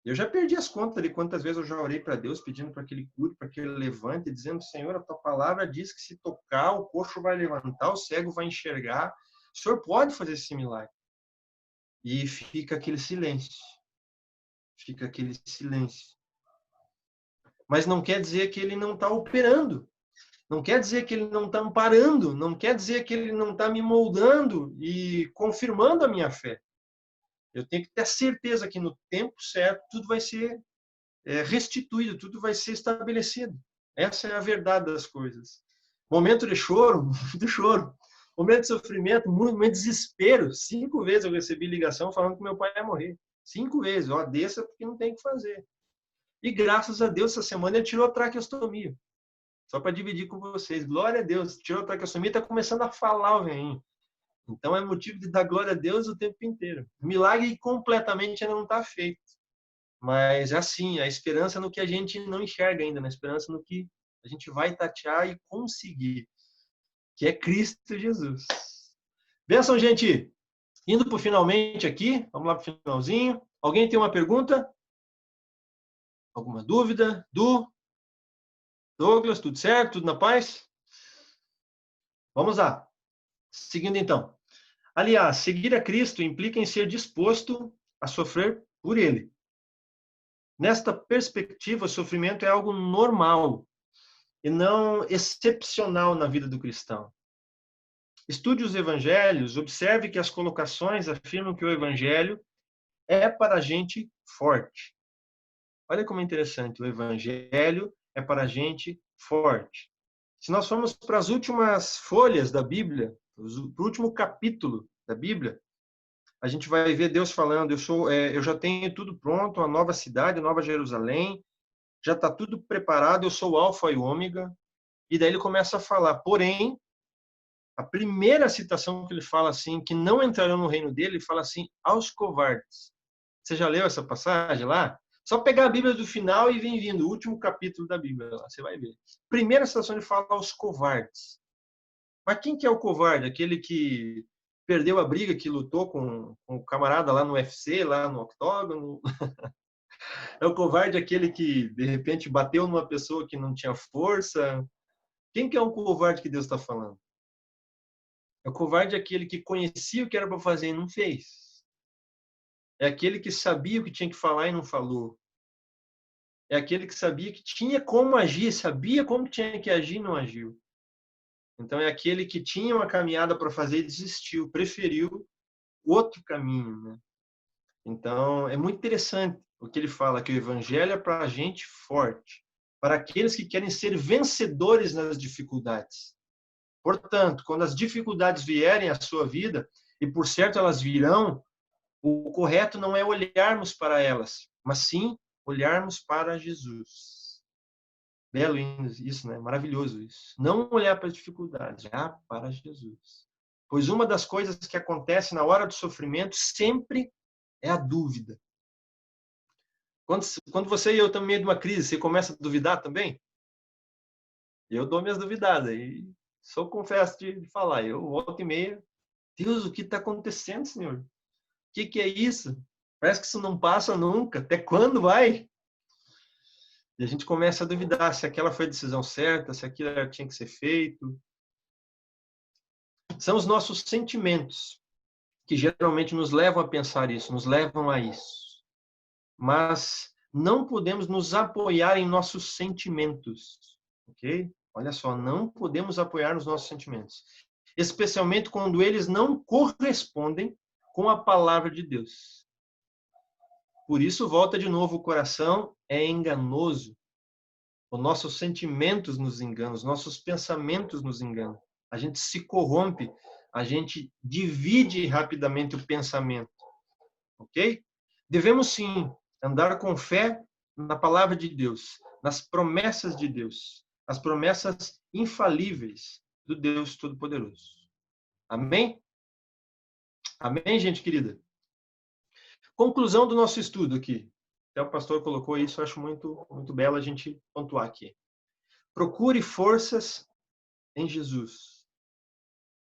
Eu já perdi as contas de quantas vezes eu já orei para Deus, pedindo para que Ele cure, para que Ele levante, dizendo: Senhor, a Tua palavra diz que se tocar, o coxo vai levantar, o cego vai enxergar. O Senhor pode fazer esse milagre. E fica aquele silêncio. Fica aquele silêncio. Mas não quer dizer que Ele não está operando. Não quer dizer que Ele não está amparando. Não quer dizer que Ele não está me moldando e confirmando a minha fé. Eu tenho que ter certeza que no tempo certo tudo vai ser restituído, tudo vai ser estabelecido. Essa é a verdade das coisas. Momento de choro, muito choro. Momento de sofrimento, momento de desespero. 5 vezes eu recebi ligação falando que meu pai ia morrer. 5 vezes. Desça porque não tem o que fazer. E graças a Deus, essa semana ele tirou a traqueostomia. Só para dividir com vocês. Glória a Deus. Tirou a traqueostomia e está começando a falar o velhinho. Então é motivo de dar glória a Deus o tempo inteiro. O milagre completamente ainda não está feito. Mas assim, a esperança no que a gente não enxerga ainda, a esperança no que a gente vai tatear e conseguir, que é Cristo Jesus. Bênção, gente! Indo para o finalmente aqui, vamos lá para o finalzinho. Alguém tem uma pergunta? Alguma dúvida? Douglas, tudo certo? Tudo na paz? Vamos lá. Seguindo então. Aliás, seguir a Cristo implica em ser disposto a sofrer por Ele. Nesta perspectiva, o sofrimento é algo normal e não excepcional na vida do cristão. Estude os evangelhos, observe que as colocações afirmam que o evangelho é para gente forte. Olha como é interessante, o evangelho é para gente forte. Se nós formos para as últimas folhas da Bíblia, para o último capítulo da Bíblia, a gente vai ver Deus falando: eu já tenho tudo pronto, a nova cidade, a nova Jerusalém, já está tudo preparado, eu sou o Alfa e o Ômega. E daí ele começa a falar, porém, a primeira citação que ele fala assim, que não entrarão no reino dele, ele fala assim: aos covardes. Você já leu essa passagem lá? Só pegar a Bíblia do final e vem vindo, o último capítulo da Bíblia, lá, você vai ver. Primeira citação ele fala aos covardes. Mas quem que é o covarde? Aquele que perdeu a briga, que lutou com o camarada lá no UFC, lá no octógono? É o covarde aquele que, de repente, bateu numa pessoa que não tinha força? Quem que é o covarde que Deus está falando? É o covarde aquele que conhecia o que era para fazer e não fez. É aquele que sabia o que tinha que falar e não falou. É aquele que sabia que tinha como agir, sabia como tinha que agir e não agiu. Então é aquele que tinha uma caminhada para fazer e desistiu, preferiu outro caminho, né? Então é muito interessante o que ele fala, que o evangelho é para a gente forte, para aqueles que querem ser vencedores nas dificuldades. Portanto, quando as dificuldades vierem à sua vida, e por certo elas virão, o correto não é olharmos para elas, mas sim olharmos para Jesus. Belo isso, né? Maravilhoso isso. Não olhar para as dificuldades, olhar para Jesus. Pois uma das coisas que acontece na hora do sofrimento sempre é a dúvida. Quando você e eu estamos no meio de uma crise, você começa a duvidar também? Eu dou minhas duvidadas. E só confesso de falar. Eu volto e meia. Deus, o que está acontecendo, Senhor? O que é isso? Parece que isso não passa nunca. Até quando vai? E a gente começa a duvidar se aquela foi a decisão certa, se aquilo tinha que ser feito. São os nossos sentimentos que geralmente nos levam a pensar isso, nos levam a isso. Mas não podemos nos apoiar em nossos sentimentos, ok? Olha só, não podemos apoiar nos nossos sentimentos. Especialmente quando eles não correspondem com a palavra de Deus. Por isso, volta de novo, o coração é enganoso. Os nossos sentimentos nos enganam, os nossos pensamentos nos enganam. A gente se corrompe, a gente divide rapidamente o pensamento, ok? Devemos sim andar com fé na palavra de Deus, nas promessas de Deus, as promessas infalíveis do Deus Todo-Poderoso. Amém? Amém, gente querida? Conclusão do nosso estudo aqui. Até o pastor colocou isso, eu acho muito, muito belo a gente pontuar aqui. Procure forças em Jesus.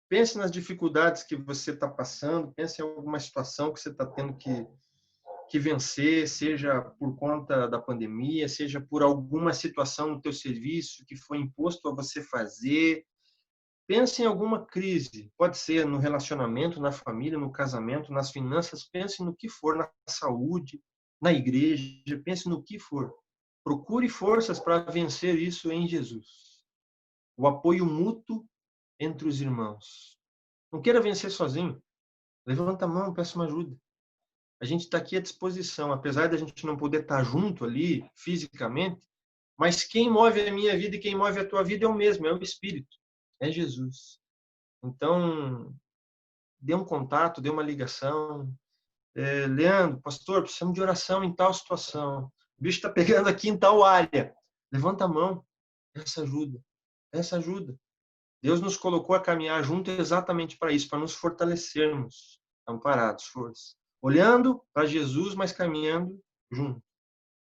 Pense nas dificuldades que você está passando, pense em alguma situação que você está tendo que vencer, seja por conta da pandemia, seja por alguma situação no teu serviço que foi imposto a você fazer. Pense em alguma crise, pode ser no relacionamento, na família, no casamento, nas finanças, pense no que for, na saúde, na igreja, pense no que for. Procure forças para vencer isso em Jesus. O apoio mútuo entre os irmãos. Não queira vencer sozinho. Levanta a mão, peça uma ajuda. A gente está aqui à disposição, apesar de a gente não poder estar junto ali, fisicamente, mas quem move a minha vida e quem move a tua vida é o mesmo, é o Espírito, é Jesus. Então, dê um contato, dê uma ligação. Leandro, pastor, precisamos de oração em tal situação. O bicho está pegando aqui em tal área. Levanta a mão, peça ajuda, peça ajuda. Deus nos colocou a caminhar junto exatamente para isso, para nos fortalecermos, amparados, força. Olhando para Jesus, mas caminhando junto,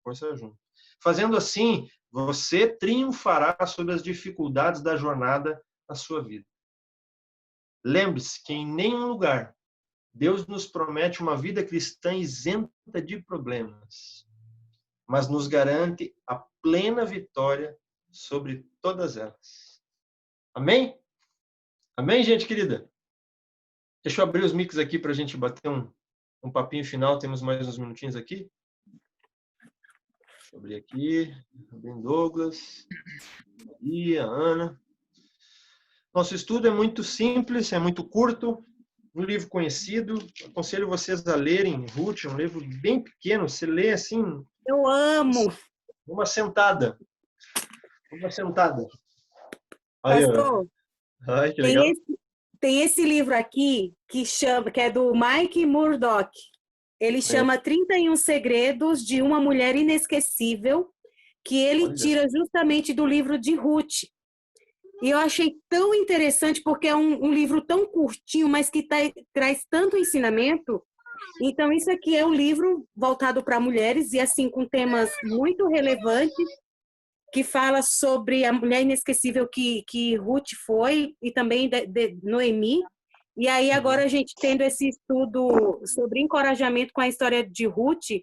força junto. Fazendo assim, você triunfará sobre as dificuldades da jornada na sua vida. Lembre-se que em nenhum lugar Deus nos promete uma vida cristã isenta de problemas, mas nos garante a plena vitória sobre todas elas. Amém? Amém, gente querida? Deixa eu abrir os mics aqui para a gente bater um papinho final. Temos mais uns minutinhos aqui. Deixa eu abrir aqui. Bem, Douglas, Maria, Ana. Nosso estudo é muito simples, é muito curto. Um livro conhecido. Aconselho vocês a lerem Ruth, é um livro bem pequeno. Você lê assim... Eu amo! Uma sentada. Uma sentada. Aí, Pastor, ai, que legal. tem esse livro aqui que é do Mike Murdock. Ele chama 31 Segredos de uma Mulher Inesquecível, que ele tira justamente do livro de Ruth. E eu achei tão interessante, porque é um livro tão curtinho, mas que traz tanto ensinamento. Então, isso aqui é um livro voltado para mulheres, e assim, com temas muito relevantes, que fala sobre a mulher inesquecível que Ruth foi, e também de Noemi. E aí, agora, a gente tendo esse estudo sobre encorajamento com a história de Ruth,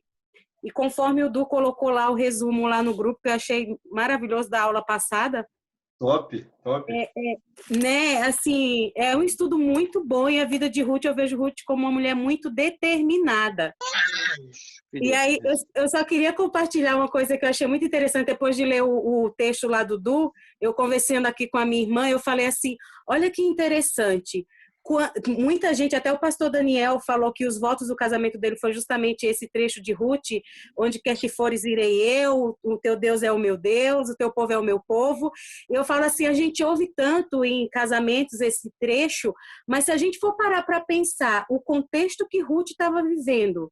E conforme o Du colocou lá o resumo lá no grupo, que eu achei maravilhoso da aula passada, Top, top. né, assim, é um estudo muito bom e a vida de Ruth, eu vejo Ruth como uma mulher muito determinada. E aí, eu só queria compartilhar uma coisa que eu achei muito interessante, depois de ler o texto lá do Du, eu conversando aqui com a minha irmã, eu falei assim, olha que interessante, muita gente, até o pastor Daniel falou que os votos do casamento dele foi justamente esse trecho de Ruth, onde quer que fores irei eu, o teu Deus é o meu Deus, o teu povo é o meu povo. Eu falo assim, a gente ouve tanto em casamentos esse trecho, mas se a gente for parar para pensar o contexto que Ruth estava vivendo,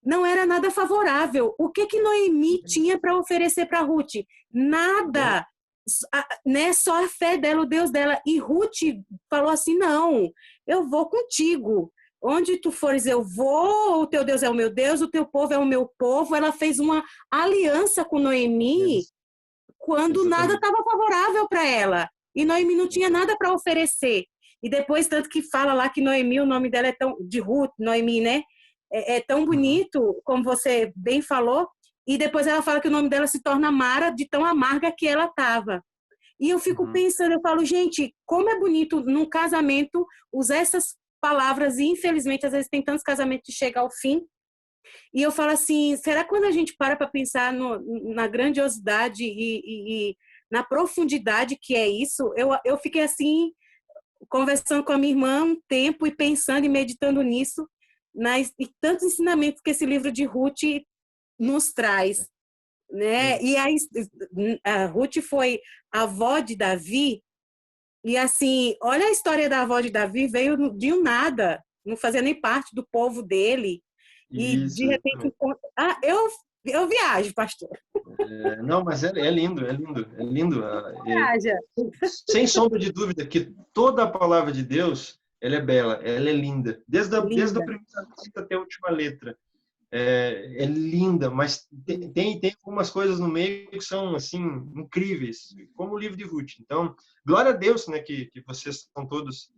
não era nada favorável. O que Noemi tinha para oferecer para Ruth? Nada. Né? Só a fé dela, o Deus dela. E Ruth falou assim, não, eu vou contigo. Onde tu fores, eu vou. O teu Deus é o meu Deus, o teu povo é o meu povo. Ela fez uma aliança com Noemi quando nada estava favorável para ela. E Noemi não tinha nada para oferecer. E depois, tanto que fala lá que Noemi, o nome dela é tão... De Ruth, Noemi, né? É tão bonito, como você bem falou, e depois ela fala que o nome dela se torna Mara, de tão amarga que ela estava. E eu fico pensando, eu falo, gente, como é bonito num casamento usar essas palavras, e infelizmente às vezes tem tantos casamentos que chegam ao fim, e eu falo assim, será que quando a gente para pensar na grandiosidade e na profundidade que é isso, eu fiquei assim, conversando com a minha irmã um tempo e pensando e meditando nisso, e tantos ensinamentos que esse livro de Ruth nos traz, né? E a Ruth foi avó de Davi, e assim, olha a história da avó de Davi, veio de um nada, não fazia nem parte do povo dele, e Isso, de repente... eu viajo, pastor. Não, mas é lindo, é lindo, é lindo. Viaja. Sem sombra de dúvida que toda a palavra de Deus, ela é bela, ela é linda. Desde a primeira letra até a última letra. É linda, mas tem algumas coisas no meio que são assim incríveis, como o livro de Ruth. Então, glória a Deus, né, que vocês estão todos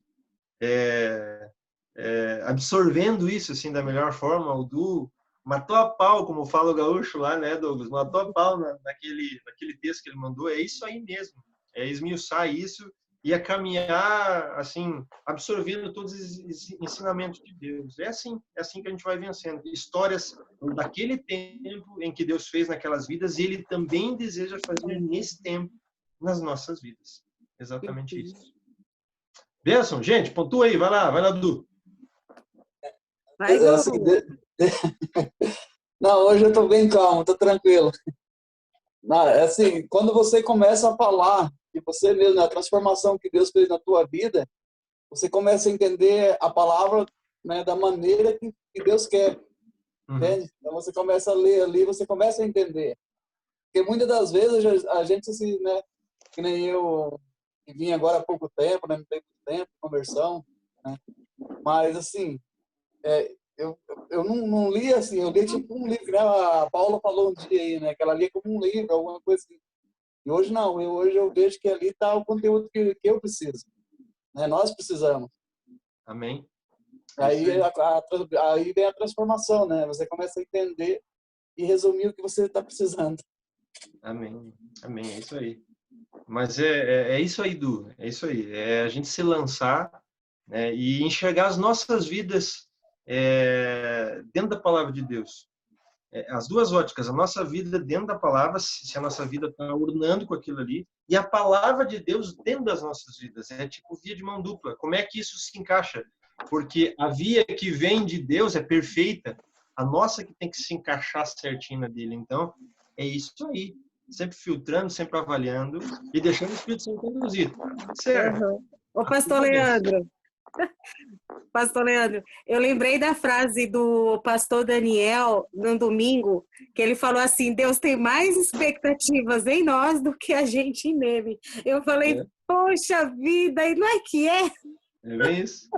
absorvendo isso assim da melhor forma. O Du matou a pau, como fala o gaúcho lá, né, Douglas? Matou a pau naquele texto que ele mandou. É isso aí mesmo. É esmiuçar isso e a caminhar, assim, absorvendo todos os ensinamentos de Deus. É assim que a gente vai vencendo. Histórias daquele tempo em que Deus fez naquelas vidas, e Ele também deseja fazer nesse tempo nas nossas vidas. Exatamente isso. Benção, gente, pontua aí, vai lá, Du. Vai, assim, não, hoje eu estou bem calmo, estou tranquilo. Não, assim, quando você começa a falar, e você vê, né, a transformação que Deus fez na tua vida, você começa a entender a palavra, né, da maneira que Deus quer. Entende? Então você começa a ler ali, você começa a entender. Porque muitas das vezes a gente, assim, né, que nem eu, que vim agora há pouco tempo, né, não tem muito tempo, conversão, né, mas assim, eu não li assim, eu li tipo um livro, né, a Paula falou um dia aí, né, que ela lia como um livro, alguma coisa assim. E hoje não, hoje eu vejo que ali está o conteúdo que eu preciso, né, nós precisamos. Amém. Aí vem a transformação, né, você começa a entender e resumir o que você está precisando. Amém, amém, é isso aí. Mas é isso aí, Du, é isso aí. É a gente se lançar, né, e enxergar as nossas vidas dentro da palavra de Deus. As duas óticas, a nossa vida dentro da palavra, se a nossa vida está ornando com aquilo ali, e a palavra de Deus dentro das nossas vidas. É tipo via de mão dupla. Como é que isso se encaixa? Porque a via que vem de Deus é perfeita, a nossa que tem que se encaixar certinho na dele. Então, é isso aí. Sempre filtrando, sempre avaliando e deixando o Espírito Santo conduzir. Certo? Ô, Pastor Leandro, eu lembrei da frase do pastor Daniel no domingo, que ele falou assim, Deus tem mais expectativas em nós do que a gente nele. Eu falei, poxa vida, e não é que é? É bem isso.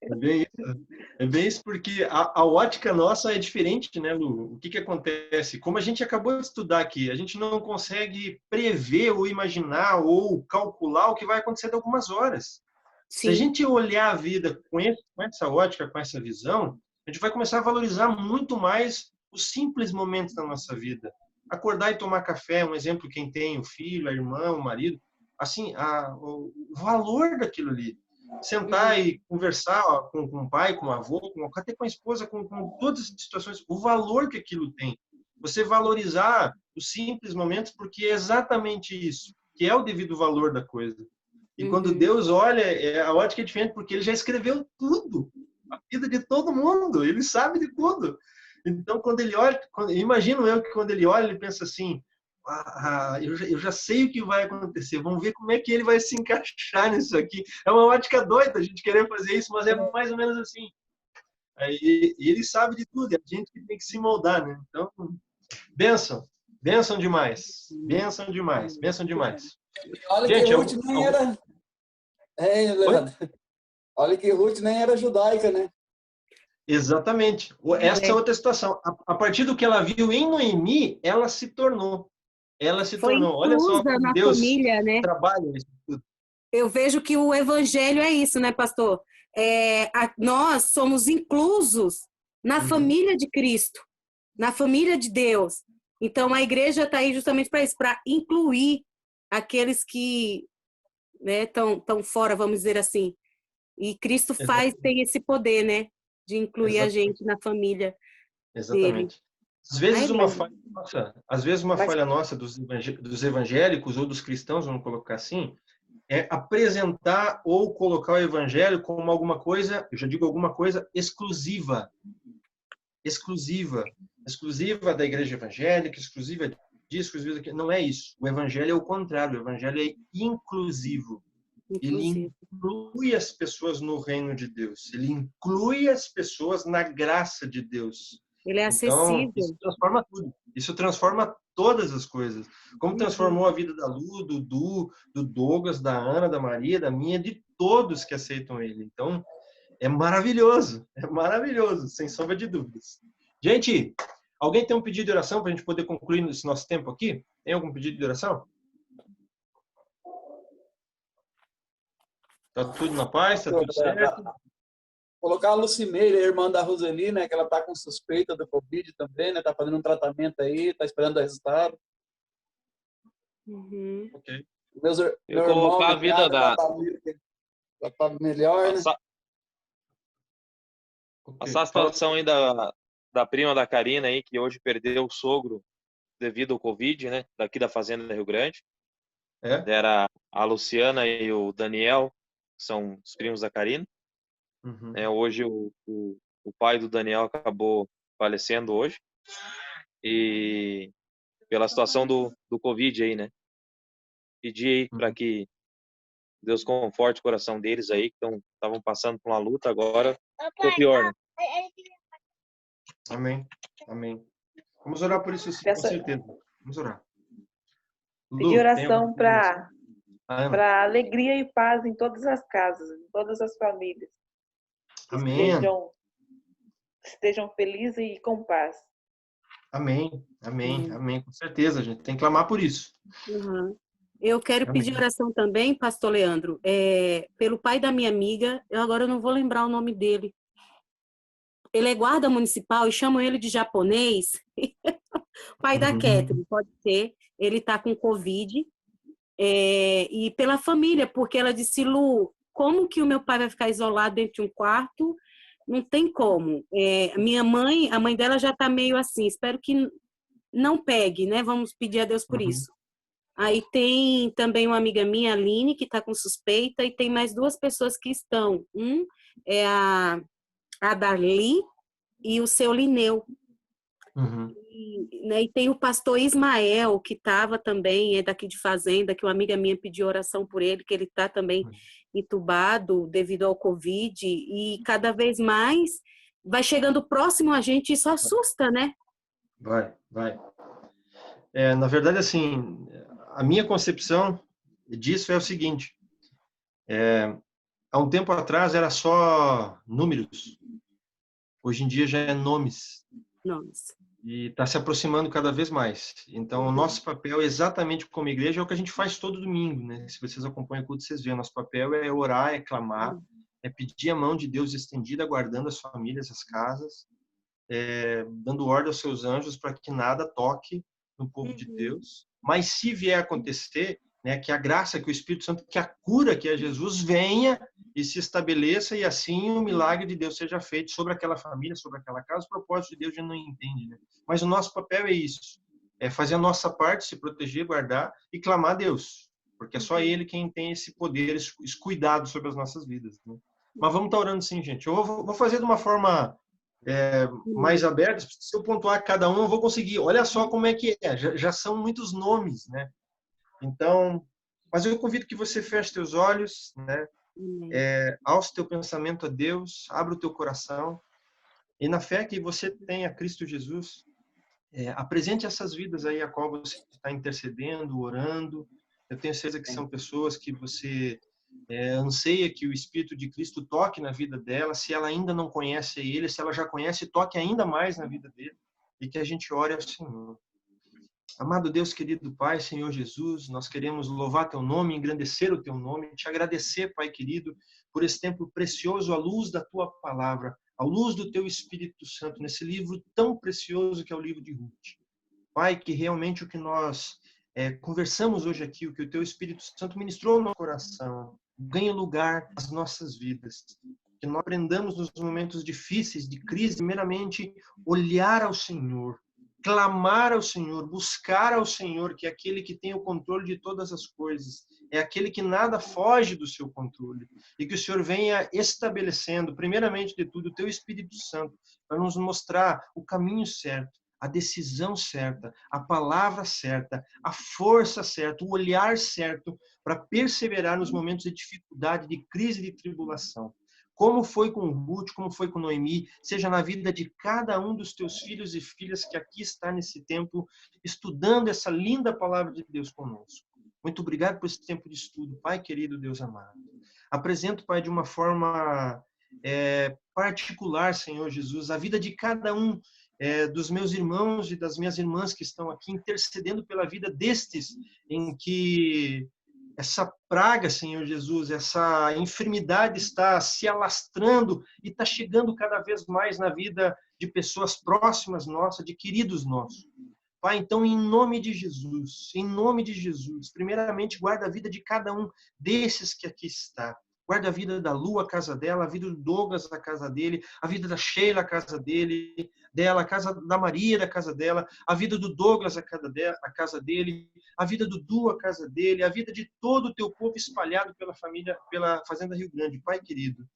É bem isso. É bem isso, porque a ótica nossa é diferente, né, Lu? O que acontece? Como a gente acabou de estudar aqui, a gente não consegue prever ou imaginar ou calcular o que vai acontecer em algumas horas. Sim. Se a gente olhar a vida com essa ótica, com essa visão, a gente vai começar a valorizar muito mais os simples momentos da nossa vida. Acordar e tomar café, um exemplo, quem tem o filho, a irmã, o marido, assim, o valor daquilo ali. Sentar e conversar com o pai, com o avô, até com a esposa, com todas as situações, o valor que aquilo tem. Você valorizar os simples momentos, porque é exatamente isso, que é o devido valor da coisa. E quando Deus olha, a ótica é diferente, porque ele já escreveu tudo, a vida de todo mundo, ele sabe de tudo. Então, quando ele olha, imagino eu que quando ele olha, ele pensa assim, eu já sei o que vai acontecer, vamos ver como é que ele vai se encaixar nisso aqui. É uma ótica doida a gente querer fazer isso, mas é mais ou menos assim. E ele sabe de tudo, é a gente que tem que se moldar, né? Então, bênção demais, bênção demais, bênção demais. Olha Gente, que Ruth nem era... Leandro. Olha que Ruth nem era judaica, né? Exatamente. Essa é outra situação. A partir do que ela viu em Noemi, ela se tornou. Foi Olha só inclusa como na Deus família, né? trabalha isso tudo. Eu vejo que o evangelho é isso, né, pastor? Nós somos inclusos na família de Cristo, na família de Deus. Então, a igreja está aí justamente para isso, para incluir aqueles que estão fora, vamos dizer assim. E Cristo tem esse poder, né, de incluir a gente na família dele. Exatamente. Às vezes uma falha nossa dos evangélicos ou dos cristãos, vamos colocar assim, é apresentar ou colocar o evangelho como alguma coisa, eu já digo alguma coisa exclusiva da igreja evangélica, exclusiva disso, exclusiva daquilo. Não é isso. O evangelho é o contrário, o evangelho é inclusivo. Ele inclui as pessoas no reino de Deus. Ele inclui as pessoas na graça de Deus. Ele é acessível. Então, isso transforma tudo. Isso transforma todas as coisas. Como transformou a vida da Lu, do Douglas, da Ana, da Maria, da minha, de todos que aceitam ele. Então, é maravilhoso, sem sombra de dúvidas. Gente, alguém tem um pedido de oração para a gente poder concluir esse nosso tempo aqui? Tem algum pedido de oração? Tá tudo na paz? Tá tudo certo? Colocar a Lucimeira, a irmã da Roseli, né? Que ela tá com suspeita do Covid também, né? Tá fazendo um tratamento aí, tá esperando o resultado. Ok. Meu irmão, a vida já tá melhor, né? Essa situação aí da prima da Karina aí, que hoje perdeu o sogro devido ao Covid, né? Daqui da Fazenda do Rio Grande. Era a Luciana e o Daniel, que são os primos da Karina. Hoje o pai do Daniel acabou falecendo hoje. E pela situação do Covid aí, né? Pedir aí para que Deus conforte o coração deles aí, que estavam passando por uma luta, agora ficou pior, né? Amém. Amém. Vamos orar por isso sim, com certeza. Vamos orar. Pedir oração para alegria e paz em todas as casas, em todas as famílias. Amém. Estejam felizes e com paz. Amém. Com certeza, a gente tem que clamar por isso. Eu quero pedir oração também, pastor Leandro, pelo pai da minha amiga, agora eu não vou lembrar o nome dele. Ele é guarda municipal e chamam ele de japonês. Pai da Catherine, pode ser. Ele está com Covid. E pela família, porque ela disse, Lu, como que o meu pai vai ficar isolado dentro de um quarto? Não tem como. Minha mãe, a mãe dela já está meio assim, espero que não pegue, né? Vamos pedir a Deus por isso. Aí tem também uma amiga minha, a Aline, que está com suspeita, e tem mais 2 pessoas que estão. É a Darli e o seu Lineu. E tem o pastor Ismael, que estava também, é daqui de Fazenda, que uma amiga minha pediu oração por ele, que ele está também entubado devido ao Covid, e cada vez mais vai chegando próximo a gente, isso assusta, né? Vai. Na verdade, assim, a minha concepção disso é o seguinte, há um tempo atrás era só números, hoje em dia já é nomes. E está se aproximando cada vez mais. Então, o nosso papel, exatamente como igreja, é o que a gente faz todo domingo, né? Se vocês acompanham o culto, vocês veem. Nosso papel é orar, é clamar, é pedir a mão de Deus estendida, guardando as famílias, as casas, dando ordem aos seus anjos para que nada toque no povo de Deus. Mas se vier a acontecer, né, que a graça, que o Espírito Santo, que a cura, que é Jesus, venha e se estabeleça, e assim o milagre de Deus seja feito sobre aquela família, sobre aquela casa. O propósito de Deus a gente não entende, né? Mas o nosso papel é isso, é fazer a nossa parte, se proteger, guardar e clamar a Deus, porque é só Ele quem tem esse poder, esse cuidado sobre as nossas vidas, né? Mas vamos estar orando sim, gente. Eu vou fazer de uma forma mais aberta. Se eu pontuar cada um, eu vou conseguir. Olha só como é que é. Já são muitos nomes, né? Então, mas eu convido que você feche teus olhos, né? Alce teu pensamento a Deus, abra o teu coração e na fé que você tem a Cristo Jesus, apresente essas vidas aí a qual você está intercedendo, orando. Eu tenho certeza que são pessoas que você anseia que o Espírito de Cristo toque na vida dela. Se ela ainda não conhece Ele, se ela já conhece, toque ainda mais na vida dele e que a gente ore ao Senhor. Amado Deus, querido Pai, Senhor Jesus, nós queremos louvar Teu nome, engrandecer o Teu nome, te agradecer, Pai querido, por esse tempo precioso à luz da Tua palavra, à luz do Teu Espírito Santo, nesse livro tão precioso que é o livro de Ruth. Pai, que realmente o que nós conversamos hoje aqui, o que o Teu Espírito Santo ministrou no nosso coração, ganhe lugar nas nossas vidas. Que nós aprendamos nos momentos difíceis, de crise, primeiramente, olhar ao Senhor, clamar ao Senhor, buscar ao Senhor, que é aquele que tem o controle de todas as coisas, é aquele que nada foge do seu controle, e que o Senhor venha estabelecendo, primeiramente de tudo, o Teu Espírito Santo, para nos mostrar o caminho certo, a decisão certa, a palavra certa, a força certa, o olhar certo, para perseverar nos momentos de dificuldade, de crise, de tribulação. Como foi com Ruth, como foi com Noemi, seja na vida de cada um dos teus filhos e filhas que aqui está nesse tempo, estudando essa linda palavra de Deus conosco. Muito obrigado por esse tempo de estudo, Pai querido, Deus amado. Apresento, Pai, de uma forma particular, Senhor Jesus, a vida de cada um dos meus irmãos e das minhas irmãs que estão aqui, intercedendo pela vida destes em que essa praga, Senhor Jesus, essa enfermidade está se alastrando e está chegando cada vez mais na vida de pessoas próximas nossas, de queridos nossos. Pai, então, em nome de Jesus, primeiramente, guarda a vida de cada um desses que aqui está. Guarda a vida da Lu, a casa dela, a vida do Douglas, a casa dele, a vida da Sheila, a casa dela, a casa da Maria, a casa dela, a vida do Douglas, a casa dele, a vida do Du, a casa dele, a vida de todo o teu povo espalhado pela família, pela Fazenda Rio Grande, Pai querido.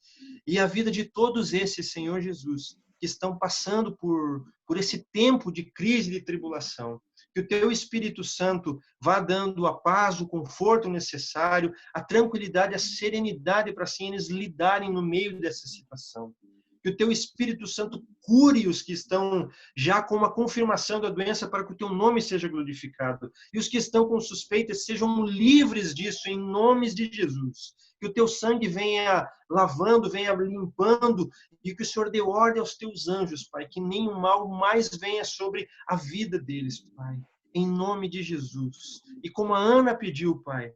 E a vida de todos esses, Senhor Jesus, que estão passando por esse tempo de crise e de tribulação. Que o Teu Espírito Santo vá dando a paz, o conforto necessário, a tranquilidade, a serenidade para assim eles lidarem no meio dessa situação. Que o Teu Espírito Santo cure os que estão já com uma confirmação da doença para que o Teu nome seja glorificado. E os que estão com suspeitas sejam livres disso em nome de Jesus. Que o Teu sangue venha lavando, venha limpando e que o Senhor dê ordem aos Teus anjos, Pai, que nenhum mal mais venha sobre a vida deles, Pai, em nome de Jesus. E como a Ana pediu, Pai,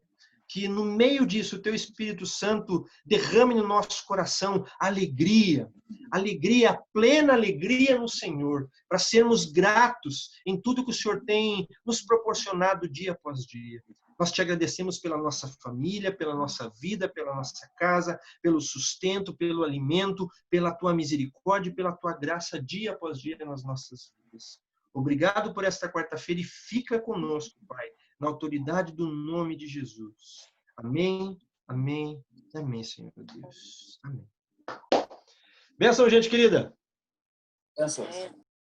que no meio disso o Teu Espírito Santo derrame no nosso coração alegria, a plena alegria no Senhor, para sermos gratos em tudo que o Senhor tem nos proporcionado dia após dia. Nós te agradecemos pela nossa família, pela nossa vida, pela nossa casa, pelo sustento, pelo alimento, pela Tua misericórdia e pela Tua graça dia após dia nas nossas vidas. Obrigado por esta quarta-feira e fica conosco, Pai, na autoridade do nome de Jesus. Amém, amém, amém, Senhor Deus. Amém. Benção, gente querida. Benção.